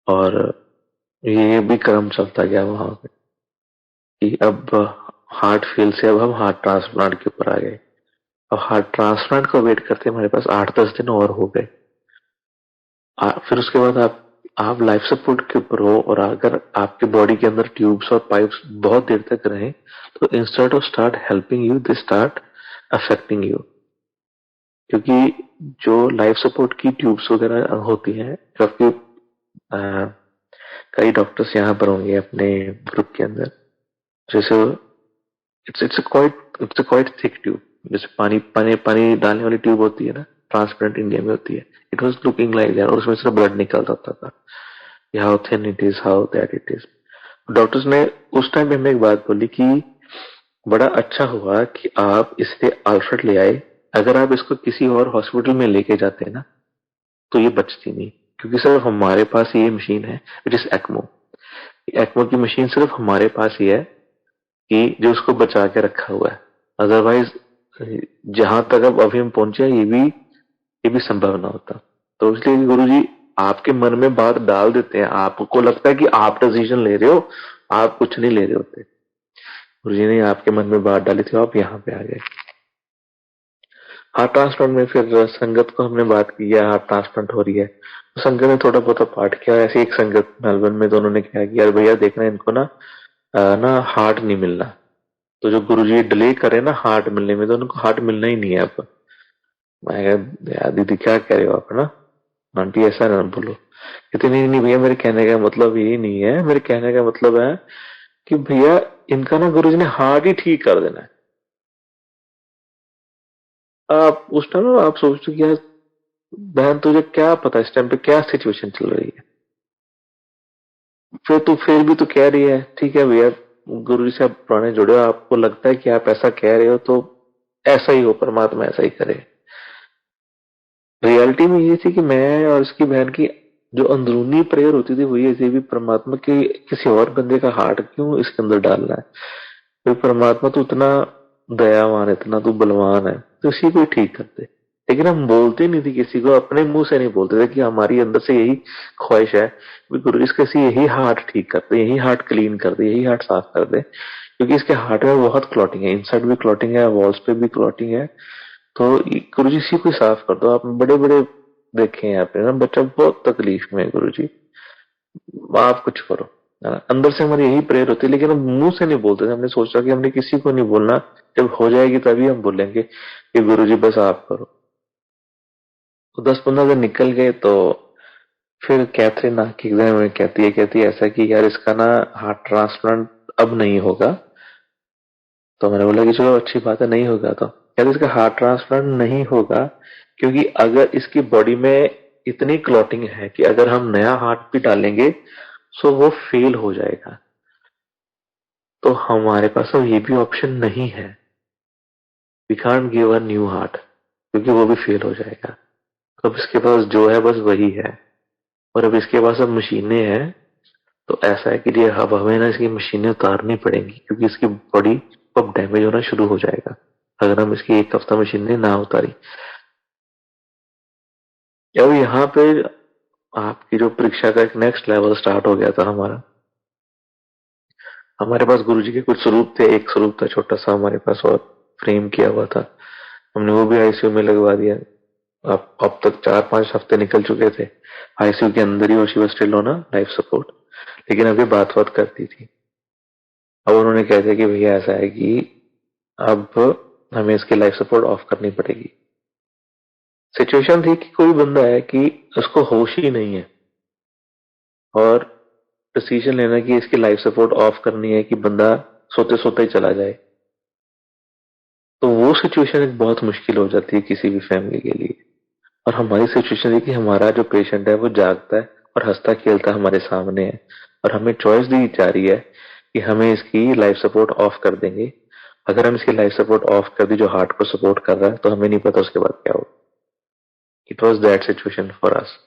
और ये भी क्रम चलता गया वहां पे कि अब हार्ट फेल से अब हम हार्ट ट्रांसप्लांट के ऊपर आ गए। अब हार्ट ट्रांसप्लांट का वेट करते हमारे पास 8-10 दिन और हो गए। फिर उसके बाद आप लाइफ सपोर्ट के ऊपर हो, और अगर आपके बॉडी के अंदर ट्यूब्स और पाइप्स बहुत देर तक रहे, तो instead of start helping you, they start affecting you. क्योंकि जो लाइफ सपोर्ट की ट्यूब्स वगैरह होती हैं, काफी कई डॉक्टर्स यहाँ पर होंगे अपने ग्रुप के अंदर, जैसे इट्स क्वाइट थिक ट्यूब, जैसे पानी पानी पानी डालने वाली ट्यूब होती है ना, ट्रांसपेरेंट इंडिया में होती है। It was looking like that, और उसमें से ब्लड निकल जाता था। How thin it is, how that it is. Doctors ने उस टाइम पे हमें एक बात बोली कि बड़ा अच्छा हुआ कि आप इसे अल्फ्रेड ले आए, अगर आप इसको किसी और हॉस्पिटल में लेके जाते ना तो ये बचती नहीं, क्योंकि सिर्फ हमारे पास ये मशीन है, इट इज एक्मो। एक्मो की मशीन सिर्फ हमारे पास ही है कि जो उसको बचा के रखा हुआ है, अदरवाइज जहां तक अब अभी हम पहुंचे ये भी संभव ना होता। तो इसलिए गुरुजी आपके मन में बात डाल देते हैं, आपको लगता है कि आप डिसीजन ले रहे हो, आप कुछ नहीं ले रहे होते। गुरुजी ने आपके मन में बात डाली थी, आप यहाँ पे आ गए। हार्ट ट्रांसप्लांट में फिर संगत को हमने बात की है, हार्ट ट्रांसप्लांट हो रही है, तो संगत ने थोड़ा बहुत पाठ किया। ऐसे एक संगत मेलबर्न में, दोनों ने क्या किया, यार भैया देखना इनको ना ना हार्ट नहीं मिलना। तो जो गुरुजी डिले कर रहे हैं ना हार्ट मिलने में, तो उनको हार्ट मिलना ही नहीं है अब। मैं कहा यार दीदी क्या कह रहे हो आप, है ना आंटी ऐसा ना बोलो। कहते नहीं नहीं भैया, मेरे कहने का मतलब यही नहीं है, मेरे कहने का मतलब है कि भैया इनका ना गुरुजी ने हार्ट ही ठीक कर देना है। आप उस टाइम आप सोचते हो कि यार बहन तुझे क्या पता इस टाइम पे क्या सिचुएशन चल रही है, फिर तू फिर भी तू कह रही है ठीक है भैया, गुरु जी से आप पुराने जुड़े हो, आपको लगता है कि आप ऐसा कह रहे हो तो ऐसा ही हो, परमात्मा ऐसा ही करे। रियलिटी में ये थी कि मैं और उसकी बहन की जो अंदरूनी प्रेयर होती थी वो ये थी भी परमात्मा की किसी और बंदे का हार्ट क्यों इसके अंदर डालना है, फिर परमात्मा तू इतना दयावान है, इतना तू बलवान है, तो इसी को ही ठीक कर दे। लेकिन हम बोलते नहीं थे किसी को, अपने मुंह से नहीं बोलते थे कि हमारी अंदर से यही ख्वाहिश है भी गुरु इसका यही हार्ट ठीक कर दे, यही हार्ट क्लीन कर दे, यही हार्ट साफ कर दे, क्योंकि इसके हार्ट में बहुत क्लॉटिंग है, इनसाइड भी क्लॉटिंग है, वॉल्स पे भी क्लॉटिंग है। तो गुरु जी इसी को ही साफ कर दो। आप बड़े बड़े देखे हैं आपने ना, बच्चा बहुत तकलीफ में है, गुरु जी आप कुछ करो, है ना। अंदर से हमारी यही प्रेयर होती है, लेकिन हम मुंह से नहीं बोलते थे, हमने सोचा कि हमने किसी को नहीं बोलना, जब हो जाएगी तभी हम बोलेंगे कि गुरु जी बस आप करो। तो 10-15 दिन निकल गए, तो फिर कैथरीन आके एग्जाम में कहती है ऐसा कि यार इसका ना हार्ट ट्रांसप्लांट अब नहीं होगा। तो मैंने बोला कि चलो अच्छी बात है, नहीं होगा तो कहते इसका हार्ट ट्रांसप्लांट नहीं होगा क्योंकि अगर इसकी बॉडी में इतनी क्लॉटिंग है कि अगर हम नया हार्ट भी डालेंगे तो वो फेल हो जाएगा, तो हमारे पास अब ये भी ऑप्शन नहीं है, we can't give a new heart क्योंकि वो भी फेल हो जाएगा। तो अब इसके पास जो है बस वही है, और अब इसके पास अब मशीनें हैं। तो ऐसा है कि ये अब हमें ना इसकी मशीनें उतारनी पड़ेंगी क्योंकि इसकी बॉडी अब डैमेज होना शुरू हो जाएगा अगर हम इसकी एक हफ्ता मशीनें ना उतारी। अब यहाँ पे आपकी जो परीक्षा का एक नेक्स्ट लेवल स्टार्ट हो गया था हमारा। हमारे पास गुरुजी के कुछ स्वरूप थे, एक स्वरूप था छोटा सा हमारे पास और फ्रेम किया हुआ था, हमने वो भी आईसीयू में लगवा दिया। अब तक 4-5 हफ्ते निकल चुके थे आईसीयू के अंदर ही, और she was still on life support, लेकिन अभी बात बात करती थी। अब उन्होंने कह दिया कि भैया ऐसा है कि अब हमें इसकी लाइफ सपोर्ट ऑफ करनी पड़ेगी। सिचुएशन थी कि कोई बंदा है कि उसको होश ही नहीं है और डिसीजन लेना कि इसकी लाइफ सपोर्ट ऑफ करनी है कि बंदा सोते सोते ही चला जाए, तो वो सिचुएशन एक बहुत मुश्किल हो जाती है किसी भी फैमिली के लिए। और हमारी सिचुएशन है कि हमारा जो पेशेंट है वो जागता है और हंसता खेलता हमारे सामने है, और हमें चॉइस दी जा रही है कि हमें इसकी लाइफ सपोर्ट ऑफ कर देंगे। अगर हम इसकी लाइफ सपोर्ट ऑफ कर दी जो हार्ट को सपोर्ट कर रहा है, तो हमें नहीं पता उसके बाद क्या होगा। It was that situation for us.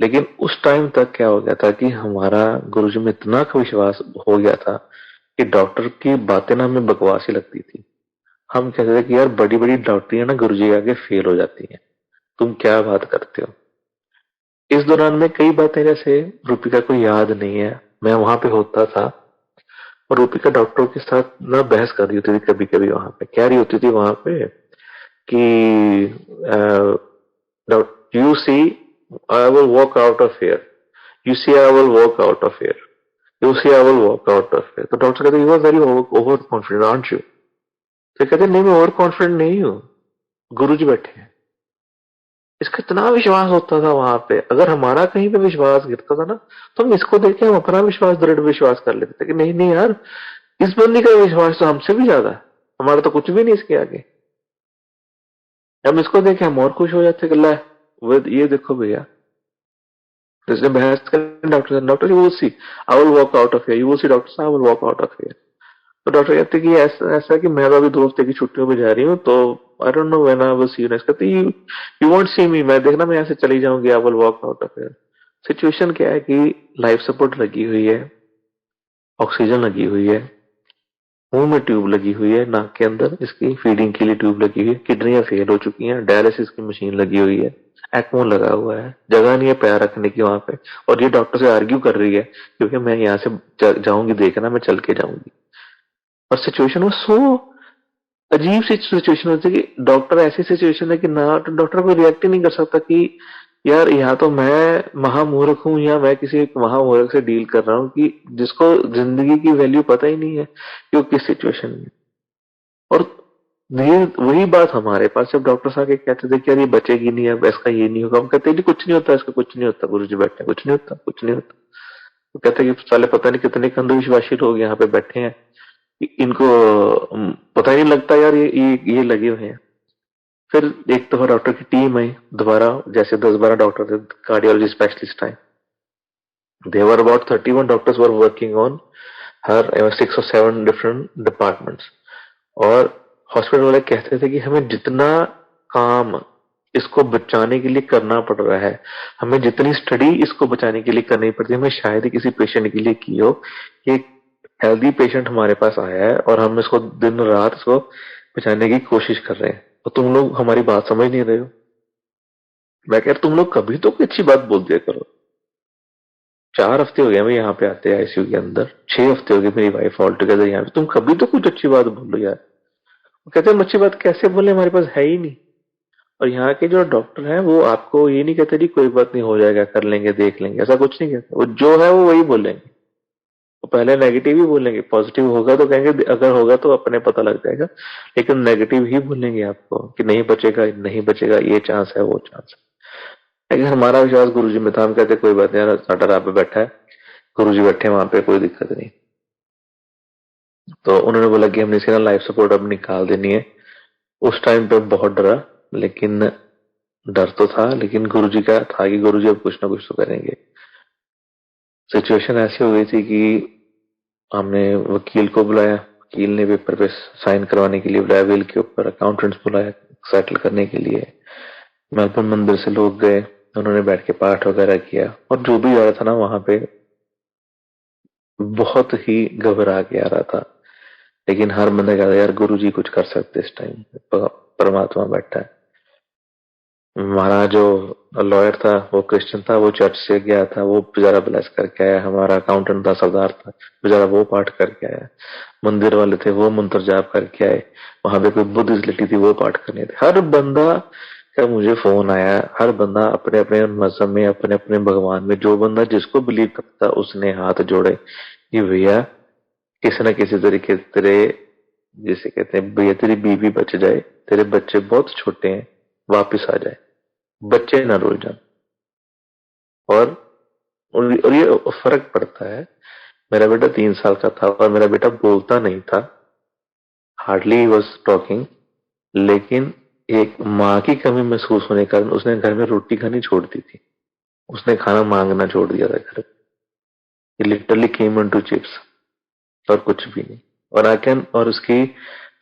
लेकिन उस टाइम तक क्या हो गया था कि हमारा गुरुजी में इतना विश्वास हो गया था कि डॉक्टर की बातें ना हमें बकवास ही लगती थी। हम कहते थे कि यार बड़ी बड़ी डॉक्टरियां ना गुरुजी के आगे फेल हो जाती हैं, तुम क्या बात करते हो। इस दौरान में कई बातें जैसे रूपिका को याद नहीं है, मैं वहां पे होता था और रूपिका डॉक्टरों के साथ ना बहस कर रही होती थी, कभी कभी वहां पे कह रही होती थी वहां पे कि you see I will walk out of here, you see I will walk out of here, you see I will walk out of here. तो डॉक्टर कहते you are very over confident aunt you. तो कहते नहीं मैं over confident नहीं हूँ, गुरुजी बैठे हैं। इसका इतना विश्वास होता था वहां पे, अगर हमारा कहीं पे विश्वास गिरता था ना तो हम इसको देख के हम अपना विश्वास दृढ़ विश्वास कर लेते थे कि नहीं नहीं यार इस बंदी का विश्वास तो हमसे भी ज्यादा है, हमारा तो कुछ भी नहीं इसके आगे। हम इसको देख के हम और खुश हो जाते कि ला वो ये देखो भैया। तो इसने बहस कर doctor doctor you will see I will walk out of here, you will see doctor sahab I will walk out of here. तो डॉक्टर कहते कि ऐसा ऐसा कि मैं तो अभी 2 हफ्ते की छुट्टियों पे जा रही हूँ, तो I don't know when I will see you next. कहते यू वोंट सी मी, मैं देखना मैं यहाँ से चली जाऊंगी, आई will walk out of here. Situation क्या है कि लाइफ सपोर्ट लगी हुई है, ऑक्सीजन लगी हुई है, मुंह में ट्यूब लगी हुई है, नाक के अंदर इसकी फीडिंग के लिए ट्यूब लगी हुई है, किडनियां फेल हो चुकी हैं, डायलिसिस की मशीन लगी हुई है, एक्मो लगा हुआ है, जगह नहीं है पैर रखने की वहां पे। और ये डॉक्टर से आर्ग्यू कर रही है क्योंकि मैं यहाँ से जाऊंगी देखना, मैं चल के जाऊंगी। और सिचुएशन वो सो अजीब सी सिचुएशन होती है कि डॉक्टर ऐसी सिचुएशन है कि ना तो डॉक्टर को रिएक्ट ही नहीं कर सकता कि यार यहाँ तो मैं महामूर्ख हूँ या मैं किसी एक महामूर्ख से डील कर रहा हूँ कि जिसको जिंदगी की वैल्यू पता ही नहीं है कि वो किस सिचुएशन में है। और ये वही बात हमारे पास जब डॉक्टर साहब के कहते थे कि यार ये बचेगी नहीं, अब इसका ये नहीं होगा, हम कहते हैं जी कुछ नहीं होता, इसका कुछ नहीं होता, गुरु जी बैठे हैं, कुछ नहीं होता, कुछ नहीं होता। वो कहते हैं कि साले पता नहीं कितने अंधविश्वासी लोग यहाँ पे बैठे हैं, इनको पता ही नहीं लगता यार, ये लगे हुए हैं। फिर एक दफा डॉक्टर की टीम आई दोबारा, जैसे 10-12 डॉक्टर थे, कार्डियोलॉजी स्पेशलिस्ट आए। There were about 31 doctors were working on her 6 or 7 different departments। और हॉस्पिटल वाले कहते थे कि हमें जितना काम इसको बचाने के लिए करना पड़ रहा है, हमें जितनी स्टडी इसको बचाने के लिए करनी पड़ती है, हमें शायद ही किसी पेशेंट के लिए की हो कि एक हेल्दी पेशेंट हमारे पास आया है और हम इसको दिन रात इसको बचाने की कोशिश कर रहे हैं और तुम लोग हमारी बात समझ नहीं रहे हो। मैं कह रहा तुम लोग कभी तो कोई अच्छी बात बोल दिया करो। 4 हफ्ते हो गए हमें यहाँ पे आते हैं आईसीयू के अंदर, 6 हफ्ते हो गए मेरी वाइफ ऑल टुगेदर यहाँ पे, तुम कभी तो कुछ अच्छी बात बोलो यार। वो कहते हैं हम अच्छी बात कैसे बोले, हमारे पास है ही नहीं। और यहाँ के जो डॉक्टर हैं वो आपको ये नहीं कहते जी कोई बात नहीं, हो जाएगा, कर लेंगे, देख लेंगे, ऐसा कुछ नहीं कहते। वो जो है वो वही बोलेंगे। वो पहले नेगेटिव ही बोलेंगे, पॉजिटिव होगा तो कहेंगे अगर होगा तो अपने पता लग जाएगा, लेकिन नेगेटिव ही बोलेंगे आपको कि नहीं बचेगा, नहीं बचेगा, ये चांस है, वो चांस है। लेकिन हमारा विश्वास गुरु जी में था, हम कहते कोई बात नहीं यार, साटा राह पे बैठा है, गुरु जी बैठे वहां पे, कोई दिक्कत नहीं। तो उन्होंने बोला कि हमने इसकी ना लाइफ सपोर्ट अब निकाल देनी है। उस टाइम पे बहुत डरा, लेकिन डर तो था, लेकिन गुरुजी का था कि गुरुजी अब कुछ ना कुछ तो करेंगे। सिचुएशन ऐसी हो गई थी कि हमने वकील को बुलाया, वकील ने पेपर पे साइन करवाने के लिए बुलाया, विल के ऊपर अकाउंटेंट्स बुलाया सेटल करने के लिए। मेलबर्न मंदिर से लोग गए, उन्होंने बैठ के पाठ वगैरह किया, और जो भी आ रहा था ना वहां पे बहुत ही घबरा के आ रहा था। लेकिन हर बंदा कहता यार गुरुजी कुछ कर सकते इस टाइम, परमात्मा बैठा है। हमारा जो लॉयर था वो क्रिश्चियन था, वो चर्च से गया था, वो बेचारा ब्लेस करके आया। हमारा अकाउंटेंट था, सरदार था, बेचारा वो पाठ करके आया। मंदिर वाले थे वो मंत्र जाप करके आए। वहां पे कोई बुद्धिस्ट लेटी थी वो पाठ करने थे। हर बंदा का मुझे फोन आया, हर बंदा अपने अपने मजहब में, अपने अपने भगवान में, जो बंदा जिसको बिलीव करता उसने हाथ जोड़े कि भैया किसी न किसी तरीके तेरे, जिसे कहते हैं भैया तेरी बीवी बच जाए, तेरे बच्चे बहुत छोटे हैं, वापिस आ जाए, बच्चे ना रुल जाए। और और ये फर्क पड़ता है। मेरा बेटा 3 साल का था और मेरा बेटा बोलता नहीं था, हार्डली वॉज टॉकिंग, लेकिन एक माँ की कमी महसूस होने के कारण उसने घर में रोटी खानी छोड़ दी थी, उसने खाना मांगना छोड़ दिया था घर में। Literally came on to chips और कुछ भी नहीं। और आई कैन, और उसकी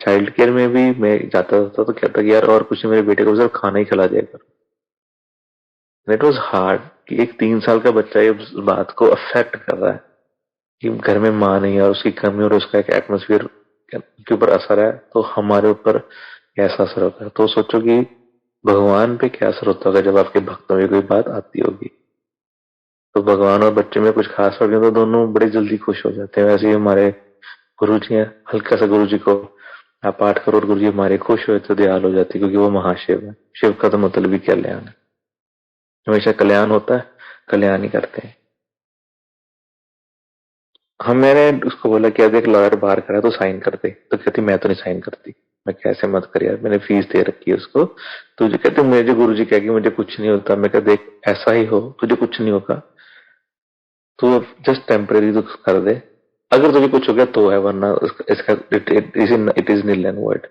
चाइल्ड केयर में भी मैं जाता था तो कहता कि यार और कुछ नहीं, मेरे बेटे को सिर्फ खाना ही खिला दिया करो। इट वॉज हार्ड कि एक 3 साल का बच्चा ये उस बात को अफेक्ट कर रहा है कि घर में माँ नहीं है और उसकी कमी और उसका एक एटमोसफियर के ऊपर असर है, तो हमारे ऊपर कैसा असर होता है। तो सोचो कि भगवान पे क्या असर होता होगा जब आपके भक्तों में कोई बात आती होगी। तो भगवान और बच्चे में कुछ खास हो गया तो दोनों बड़े जल्दी खुश हो जाते हैं। वैसे ही हमारे गुरु जी हैं, हल्का सा गुरु जी को आप पाठ करो और गुरु जी हमारे खुश हुए तो दयाल हो जाती, क्योंकि वो महाशिव है। शिव का तो मतलब ही कल्याण है, हमेशा कल्याण होता है, कल्याण ही करते हैं हम। मैंने उसको बोला कि अब एक लॉयर बाहर खड़ा है तो साइन कर दे, तो कहती मैं तो नहीं साइन करती। मैं कैसे मत कर यार, मैंने फीस दे रखी है उसको। तुझे कहते मुझे गुरु जी कह कि मुझे कुछ नहीं होता। मैं कह देख ऐसा ही हो, तुझे कुछ नहीं होगा, तू जस्ट टेम्परेरी तो कर दे, अगर तुझे कुछ हो गया तो है, वरना इसका it is nil and void.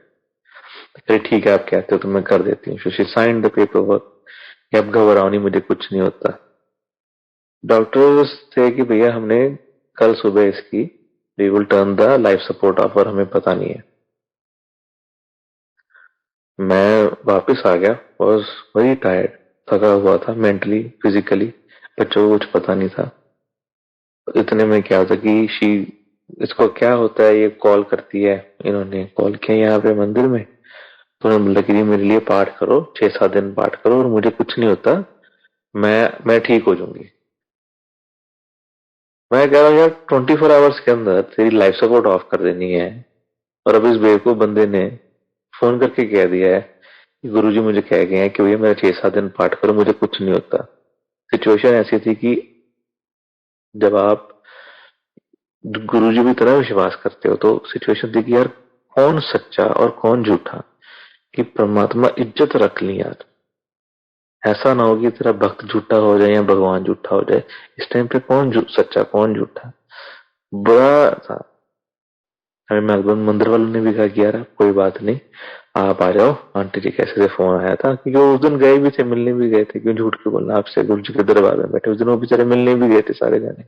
अरे ठीक है आप कहते हो तो मैं कर देती हूँ। She sign the paper work कि अब घबराओ नहीं, मुझे कुछ नहीं होता। डॉक्टर थे कि भैया हमने कल सुबह इसकी we will turn the life support off, और हमें पता नहीं है। मैं वापस आ गया, वॉज वेरी टायर्ड, थका हुआ था मेंटली फिजिकली। बच्चों को कुछ पता नहीं था। इतने में क्या होता कि शी, इसको क्या होता है, ये कॉल करती है। इन्होंने कॉल किया यहाँ पे मंदिर में, तो उन्होंने बोला कि जी मेरे लिए पाठ करो, 6-7 दिन पाठ करो और मुझे कुछ नहीं होता, मैं ठीक हो जाऊंगी। मैं कह रहा हूँ यार 24 आवर्स के अंदर तेरी लाइफ सपोर्ट ऑफ कर देनी है, और अब इस बेवकूफ बंदे ने फोन करके कह दिया है गुरुजी मुझे कह गए हैं कि भैया मेरा 6-7 दिन पाठ करो, मुझे कुछ नहीं होता। सिचुएशन ऐसी थी कि जब आप गुरुजी की तरह विश्वास करते हो तो सिचुएशन थी कि यार कौन सच्चा और कौन झूठा, कि परमात्मा इज्जत रख ली यार। ऐसा ना हो कि तेरा भक्त झूठा हो जाए या भगवान झूठा हो जाए। इस टाइम पे कौन सच्चा कौन झूठा, बड़ा था। हमें मेलबर्न मंदिर वालों ने भी कहा कि यार कोई बात नहीं, आप आ जाओ। आंटी जी कैसे से फोन आया था, क्योंकि वो उस दिन गए भी थे, मिलने भी गए थे, क्यों झूठ क्यों बोलना आपसे, गुरु जी के दरबार में बैठे उस दिन वो बेचारे मिलने भी गए थे सारे जाने।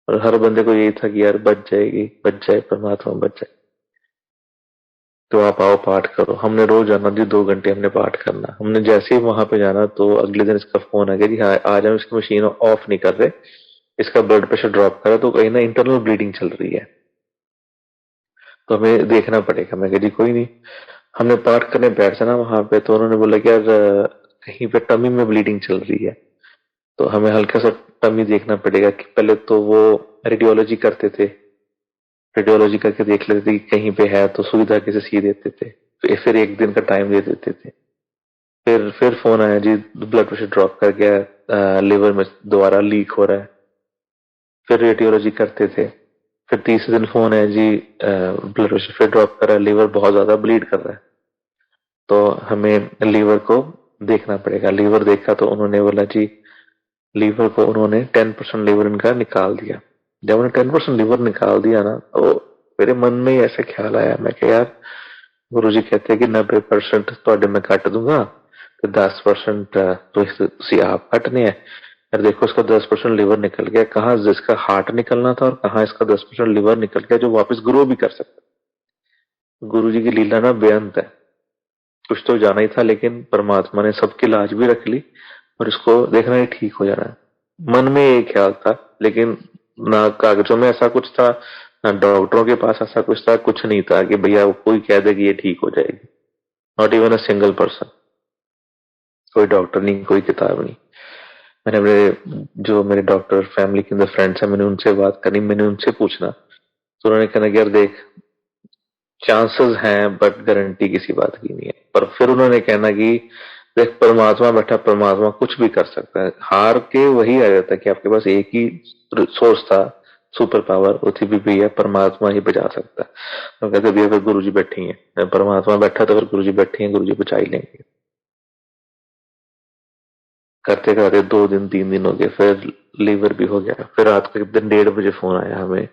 और हर बंदे को यही था कि यार बच जाएगी, बच जाए, परमात्मा बच जाए, तो आप आओ पाठ करो। हमने रोज जाना जी, 2 घंटे हमने पाठ करना। हमने जैसे ही वहां पे जाना तो अगले दिन इसका फोन आ गया जी, हाँ आज हम इसकी मशीन ऑफ नहीं कर रहे, इसका ब्लड प्रेशर ड्रॉप करा तो कहीं ना इंटरनल ब्लीडिंग चल रही है, तो हमें देखना पड़ेगा। मैं कहा जी कोई नहीं। हमने पाठ करने बैठ जाना वहां पे, तो उन्होंने बोला कि यार कहीं पे टमी में ब्लीडिंग चल रही है, तो हमें हल्का सा टमी देखना पड़ेगा। कि पहले तो वो रेडियोलॉजी करते थे, रेडियोलॉजी करके देख लेते थे कि कहीं पे है तो सुई धागे से सी देते थे, फिर 1 दिन का टाइम दे देते थे। फिर फोन आया जी ब्लड प्रेशर ड्रॉप कर गया, लिवर में दोबारा लीक हो रहा है। फिर रेडियोलॉजी करते थे। फिर तीसरे दिन फोन आया जी ब्लड प्रेशर फिर ड्रॉप कर रहा है, लिवर बहुत ज्यादा ब्लीड कर रहा है, तो हमें लीवर को देखना पड़ेगा। लीवर देखा तो उन्होंने बोला जी, लीवर को उन्होंने 10% लीवर इनका निकाल दिया। जब उन्होंने 10% लीवर निकाल दिया ना, तो मेरे मन में ही ऐसे ख्याल आया, मैं क्या यार गुरुजी कहते हैं कि 90% ਤੁਹਾਡੇ मैं कट दूंगा, तो 10% तो ਤੁਸੀਂ आप कटने हैं। यार देखो इसका 10% लीवर निकल गया, कहाँ जिसका हार्ट निकलना था और कहाँ इसका 10% लीवर निकल गया जो वापस ग्रो भी कर सकता। गुरु जी की लीला ना बेअंत है। कुछ तो जाना ही था, लेकिन परमात्मा ने सबकी लाज भी रख ली और इसको देखना ही ठीक हो जाना है। मन में ये ख्याल था, लेकिन ना कागजों में ऐसा कुछ था, ना डॉक्टरों के पास ऐसा कुछ था, कुछ नहीं था कि भैया कोई कह दे कि ये ठीक हो जाएगी। Not even a single person, कोई डॉक्टर नहीं, कोई किताब नहीं। मैंने अपने जो मेरे डॉक्टर फैमिली के अंदर फ्रेंड्स हैं, मैंने उनसे बात करी, मैंने उनसे पूछना, तो उन्होंने कहना कि यार देख चांसेस हैं बट गारंटी किसी बात की नहीं है। पर फिर उन्होंने कहना कि देख परमात्मा बैठा, परमात्मा कुछ भी कर सकता है। हार के वही आ जाता है कि आपके पास एक ही सोर्स था, सुपर पावर, वो थी भी भैया परमात्मा ही बचा सकता है। तो कहते भैया फिर गुरु जी बैठे ही हैं, परमात्मा बैठा तो फिर गुरु जी बैठे हैं, गुरु जी बचा ही लेंगे। करते करते 2 दिन 3 दिन हो गए, फिर लीवर भी हो गया। फिर रात को एक दिन 1:30 बजे फोन आया हमें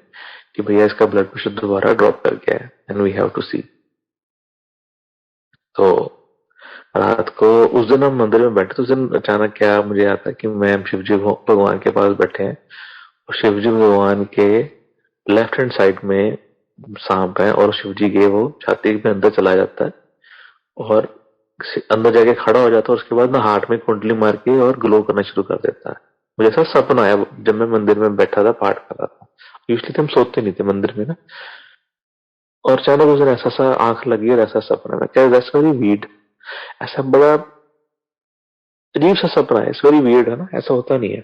कि भैया इसका ब्लड प्रेशर दोबारा ड्रॉप कर गया है एंड वी हैव टू सी। तो रात को उस दिन हम मंदिर में बैठे, तो उस दिन अचानक क्या मुझे आता है कि मैं शिव जी भगवान के पास बैठे हैं और शिव जी भगवान के लेफ्ट हैंड साइड में सांप है और शिव जी के वो छाती में अंदर चला जाता है और अंदर जाके खड़ा हो जाता है। उसके बाद ना हाथ में कुंडली मार के और ग्लो करना शुरू कर देता है। मुझे ऐसा सपना आया जब मैं मंदिर में बैठा था, पाठ कर रहा था। यूजली तो हम सोते नहीं थे मंदिर में ना, और अचानक उस दिन ऐसा सा आंख लगी और ऐसा सपना, मैं क्या दैट्स वेरी वीड, ऐसा बड़ा अजीब सा सपना है, इट्स वेरी वियर्ड है ना, ऐसा होता नहीं है।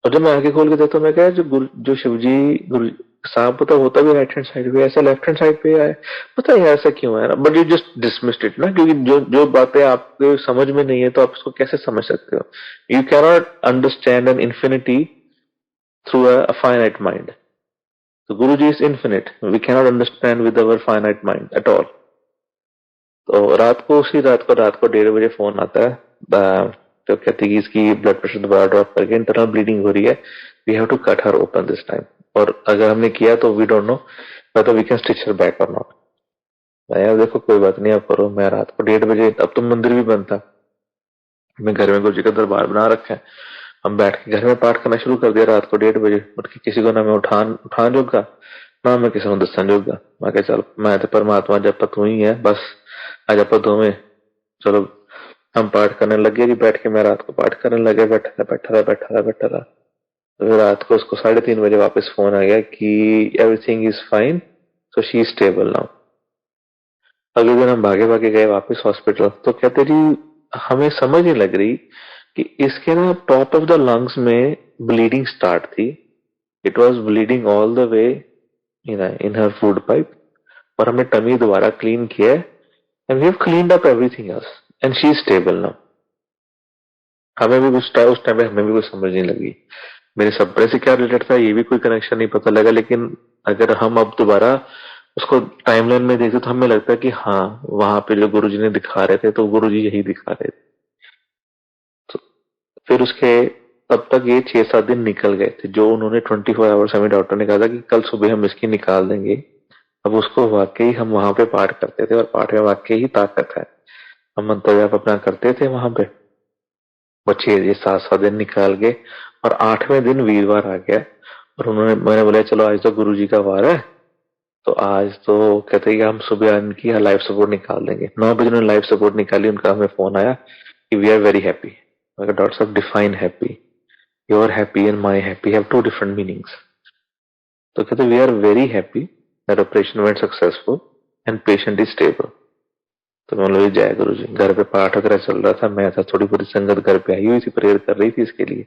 और जब मैं आंखें खोल के देखता हूँ, मैं क्या जो शिवजी गुरु सांप पता होता भी राइट हैंड साइड पे, ऐसा लेफ्ट हैंड साइड पे है, पता है ऐसा क्यों है ना। But you just dismissed it ना, क्योंकि जो जो बातें आपके समझ में नहीं है तो आप उसको कैसे समझ सकते हो। You cannot understand an infinity through a finite mind. तो guru ji is infinite, we cannot understand with our finite mind at all. तो रात को 1:30 बजे फोन आता है, तो कहती है कि इसकी ब्लड प्रेशर दोबारा ड्रॉप करके इंटरनल ब्लीडिंग हो रही है, we have to cut her open this time, और अगर हमने किया तो we don't know whether we can stitch her back और नॉट। यार देखो कोई बात नहीं, आप करो। मैं रात को 1:30 बजे, अब तो मंदिर भी बंद था, मैं घर में गुरु जी का दरबार बना रखा है, हम बैठ के घर में पाठ करना शुरू कर दिया रात को 1:30 बजे। उठ के किसी को ना मैं उठान जोगा, ना मैं किसी को दसन जोगा। मैं कहा चल मैं तो परमात्मा जब तक तू ही है बस, आज आप दोवें चलो हम पाठ करने लगे जी। बैठ के मैं रात को पाठ करने लगे, बैठा था। तो फिर रात को उसको 3:30 बजे वापस फोन आ गया कि everything is fine, so she is stable now. अगले दिन हम भागे भागे गए वापस हॉस्पिटल, तो कहते जी हमें समझ नहीं लग रही कि इसके ना टॉप ऑफ द लंग्स में ब्लीडिंग स्टार्ट थी, it was bleeding all the way in her food pipe, और हमने टमी दोबारा क्लीन किया है, and we have cleaned up everything else and she is stable now. हमें भी उस टाइम पे हमें भी कुछ समझ नहीं लगी, मेरे सपने से क्या रिलेटेड था ये भी कोई कनेक्शन नहीं पता लगा, लेकिन अगर हम अब दोबारा उसको टाइमलाइन में देखते तो हमें लगता है कि हाँ वहां पे जो गुरुजी ने दिखा रहे थे तो गुरुजी यही दिखा रहे थे। तो फिर उसके तब तक ये 6-7 दिन निकल गए थे, जो उन्होंने 24 आवर्स हमें डॉक्टर ने कहा था कि कल सुबह हम इसकी निकाल देंगे। अब उसको वाकई हम वहां पे पाठ करते थे और पाठ में वाकई ही ताकत है। हम मंत्र जाप अपना करते थे वहां पे, वो 6-7 दिन निकाल गए और 8वें दिन वीरवार आ गया और मैंने बोला चलो आज तो गुरुजी का वार है, तो आज तो कहते हैं कि हम सुबह इनकी लाइफ सपोर्ट निकाल देंगे। 9 बजे उन्होंने लाइफ सपोर्ट निकाली, उनका हमें फोन आया कि we are very happy. Doctor sahab define happy, your happy and my happy have 2 different meanings. तो कहते we are very happy that operation went successful and patient is stable. तो मैं बोला जय गुरु जी। घर पे पाठ वगैरह चल रहा था, मैं था, थोड़ी पूरी संगत घर पे आई हुई थी, प्रेयर कर रही थी इसके लिए।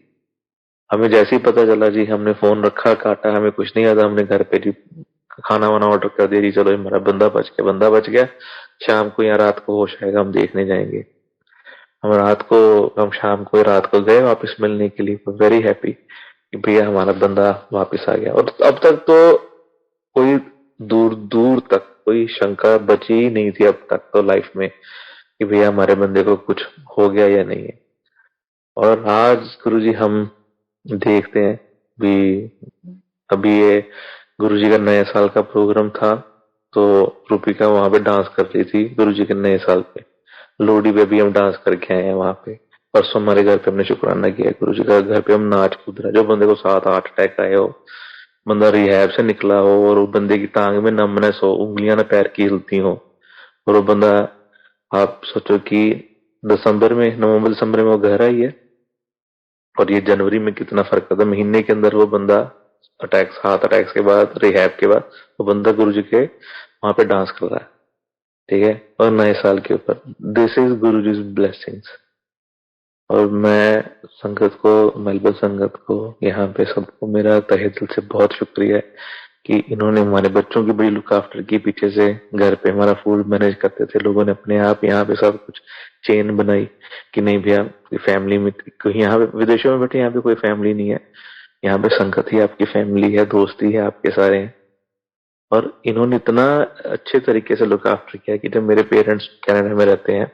हमें जैसे ही पता चला जी, हमने फोन रखा, काटा, हमें कुछ नहीं आता, हमने घर पे जी खाना वाना ऑर्डर कर दिया जी, चलो हमारा बंदा बच गया, शाम को या रात को होश आएगा हम देखने जाएंगे। हम शाम को रात को गए वापस मिलने के लिए, वेरी हैप्पी कि भैया हमारा बंदा वापस आ गया। और अब तक तो कोई दूर दूर तक कोई शंका बची ही नहीं थी अब तक तो लाइफ में कि भैया हमारे बंदे को कुछ हो गया या नहीं है। और आज गुरुजी हम देखते हैं भी, अभी ये गुरुजी का नए साल का प्रोग्राम था तो रूपिका वहां पे डांस कर रही थी गुरुजी के नए साल पे। लोहड़ी पे भी हम डांस करके आए हैं वहां पे। परसों हमारे घर पे हमने शुक्राना किया गुरुजी का, घर पे हम नाच कूद रहे। जो बंदे को 7-8 अटैक आए हो, बंदा रिहैब से निकला हो और वो बंदे की टांग में नमनेस हो, उंगलियां ना पैर की हिलती हो, और वो बंदा, आप सोचो कि नवंबर दिसंबर में वो घर आई है और ये जनवरी में कितना फर्क था। महीने के अंदर वो बंदा अटैक्स, 7 अटैक्स के बाद, रिहैब के बाद वो बंदा गुरुजी के वहां पे डांस कर रहा है, ठीक है, और नए साल के ऊपर। This is Guruji's blessings. और मैं संगत को, मेलबर्न संगत को, यहाँ पे सबको मेरा तहे दिल से बहुत शुक्रिया है कि इन्होंने हमारे बच्चों की बड़ी लुक आफ्टर की। पीछे से घर पे हमारा फूड मैनेज करते थे लोगों ने अपने आप, यहाँ पे सब कुछ चेन बनाई कि नहीं भैया फैमिली में, यहाँ पे विदेशों में बैठे यहाँ पे कोई फैमिली नहीं है, यहाँ पे संगत ही आपकी फैमिली है, दोस्ती है आपके सारे हैं। और इन्होंने इतना अच्छे तरीके से लुक आफ्टर किया कि जब मेरे पेरेंट्स कनाडा में रहते हैं,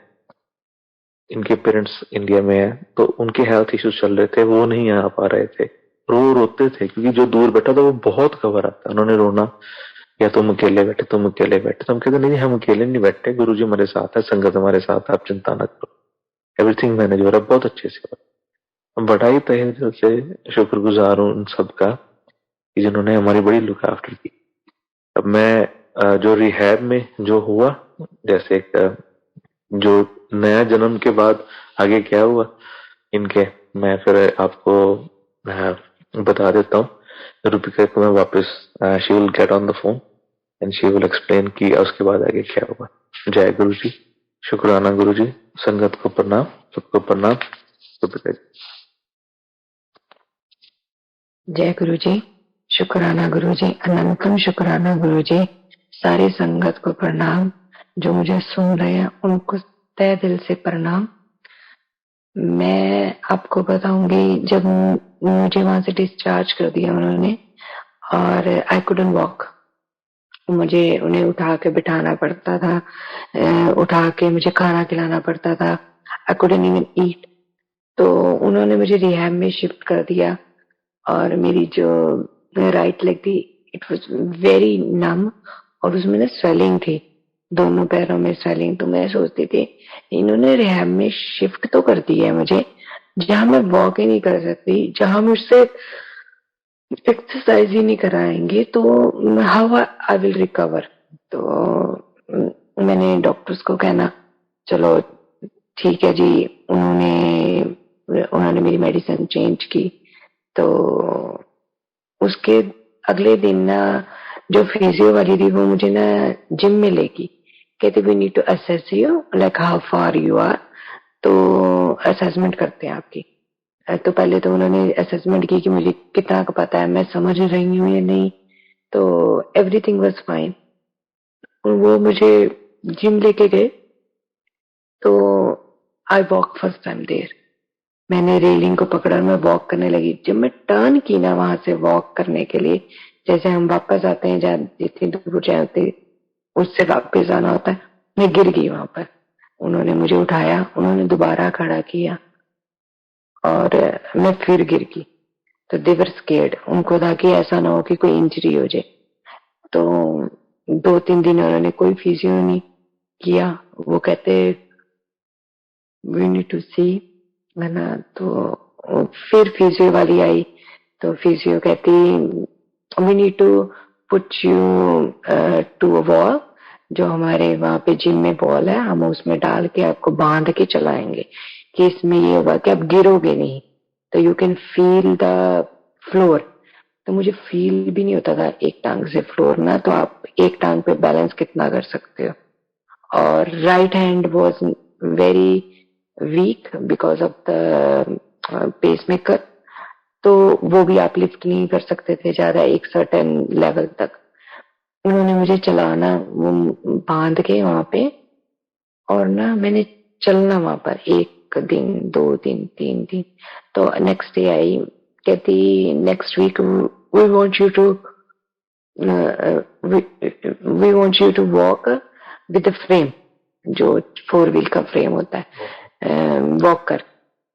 इनके पेरेंट्स इंडिया में है, तो उनके हेल्थ इश्यूज चल रहे थे, वो नहीं आ पा रहे थे, वो रोते थे क्योंकि जो दूर बैठा था वो बहुत घबरा था। उन्होंने रोना, या तुम अकेले बैठे, तुम अकेले बैठे। तो हम कहते नहीं हम अकेले नहीं बैठे, गुरुजी हमारे साथ है, संगत हमारे साथ है, आप चिंता न करो, एवरीथिंग मैनेज हो रहा है, बहुत अच्छे से हो रहा है। बड़ा ही तहे दिल से शुक्रगुजार हूँ उन सबका कि जिन्होंने हमारी बड़ी लुक आफ्टर की। अब मैं जो रिहैब में जो हुआ, जैसे जो नया जन्म के बाद आगे क्या हुआ इनके, मैं फिर आपको बता देता हूँ। रूपिका को मैं वापस, she will get on the phone and she will explain कि उसके बाद आगे क्या हुआ। जय गुरु जी, शुक्राना गुरु जी, संगत को प्रणाम, सबको प्रणाम। रूपिका जी। जय गुरु जी, शुक्राना गुरु जी, अनंतम शुक्राना गुरु जी। सारी संगत को प्रणाम, जो मुझे सुन रहे हैं उनको तहे दिल से प्रणाम। मैं आपको बताऊंगी, जब मुझे वहां से डिस्चार्ज कर दिया उन्होंने और आई कुडंट वॉक, मुझे उन्हें उठा के बिठाना पड़ता था, उठा के मुझे खाना खिलाना पड़ता था, आई कुडंट इवन ईट। तो उन्होंने मुझे रिहैब में शिफ्ट कर दिया और मेरी जो राइट लेग थी, इट वाज वेरी नम और उसमें ना स्वेलिंग थी, दोनों पैरों में स्वेलिंग। तो मैं सोचती थी इन्होंने रिहैब में शिफ्ट तो कर दी है मुझे, जहां मैं वॉक ही नहीं कर सकती, जहां मुझसे एक्सरसाइज ही नहीं कराएंगे, तो हाउ आई विल रिकवर। तो मैंने डॉक्टर्स को कहना चलो ठीक है जी, उन्होंने मेरी मेडिसिन चेंज की। तो उसके अगले दिन ना जो फिजियो वाली थी वो मुझे ना जिम में लेगी, कहते we need to assess you like how far you are. तो असेसमेंट करते हैं आपकी। तो पहले तो उन्होंने असेसमेंट की कि मुझे कितना का पता है, मैं समझ रही हूँ या नहीं। तो एवरीथिंग वाज फाइन। वो मुझे जिम लेके गए तो I walk first time there. मैंने रेलिंग को पकड़ा और मैं वॉक करने लगी। जब मैं टर्न की ना वहां से वॉक करने के लिए, जैसे हम वापस आते हैं जहाँ जितनी दूर जाते उससे वापस आना होता है, मैं गिर गई वहां पर। उन्होंने मुझे उठाया, उन्होंने दोबारा खड़ा किया और मैं फिर गिर गई। तो दे वर स्केर्ड, उनको था कि ऐसा ना हो कि कोई इंजरी हो जाए। तो 2-3 दिन उन्होंने कोई फिजियो नहीं किया। वो कहते वी नीड टू सी, है ना। तो फिर फिजियो वाली आई, तो फिजियो कहती we need to put you to a wall. जो हमारे वहां पे जिम में बॉल है, हम उसमें डाल के आपको बांध के चलाएंगे कि इसमें ये होगा कि आप गिरोगे नहीं, तो you can feel the floor. तो मुझे फील भी नहीं होता था एक टांग से फ्लोर ना, तो आप एक टांग पे बैलेंस कितना कर सकते हो। और right hand was very weak because of the pacemaker, तो वो भी आप लिफ्ट नहीं कर सकते थे ज्यादा एक सर्टेन लेवल तक। उन्होंने मुझे चलाना वो बांध के वहां पे, और ना मैंने चलना वहां पर 1 दिन 2 दिन 3 दिन। तो नेक्स्ट डे आई, कहती next week we want you to we want you to walk with the frame, जो 4 व्हील का फ्रेम होता है, वॉक कर।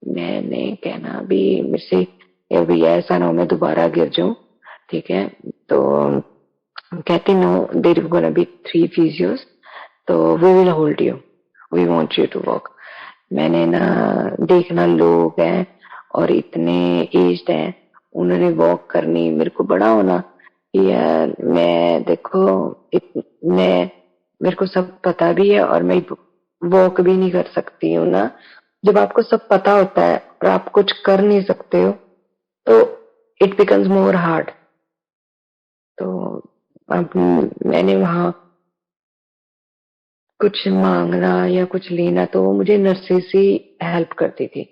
मैंने कहना भी मेरे से अभी ऐसा ना हो मैं दोबारा गिर जाऊं, ठीक है। तो कहती no, there gonna be 3 physios, तो we will hold you, we want you to walk. मैंने ना देखना लोग हैं और इतने एज्ड हैं, उन्होंने वॉक करनी, मेरे को बड़ा होना कि यार मैं देखो मैं, मेरे को सब पता भी है और मैं वॉक भी नहीं कर सकती हूँ ना। जब आपको सब पता होता है और आप कुछ कर नहीं सकते हो, तो इट बिकम्स मोर हार्ड। तो अब मैंने वहां कुछ मांगना या कुछ लेना तो वो मुझे नर्सेस ही हेल्प करती थी।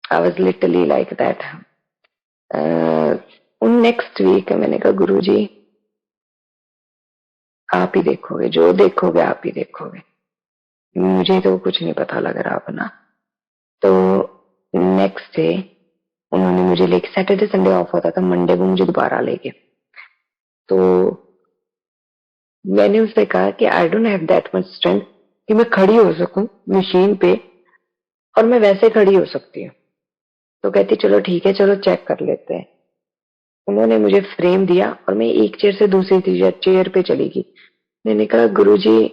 I was literally like that. उन नेक्स्ट वीक मैंने कहा गुरुजी आप ही देखोगे, जो देखोगे आप ही देखोगे, मुझे तो कुछ नहीं पता लग रहा अपना। तो नेक्स्ट डे उन्होंने मुझे लेके, सैटरडे संडे ऑफ होता था, मंडे को मुझे दोबारा ले गए। तो मैंने उससे कहा कि I don't have that much strength कि मैं खड़ी हो सकूं मशीन पे, और मैं वैसे खड़ी हो सकती हूँ। तो कहती चलो ठीक है, चलो चेक कर लेते हैं। उन्होंने मुझे फ्रेम दिया और मैं एक चेयर से दूसरी चेयर पे चली गई। मैंने कहा गुरुजी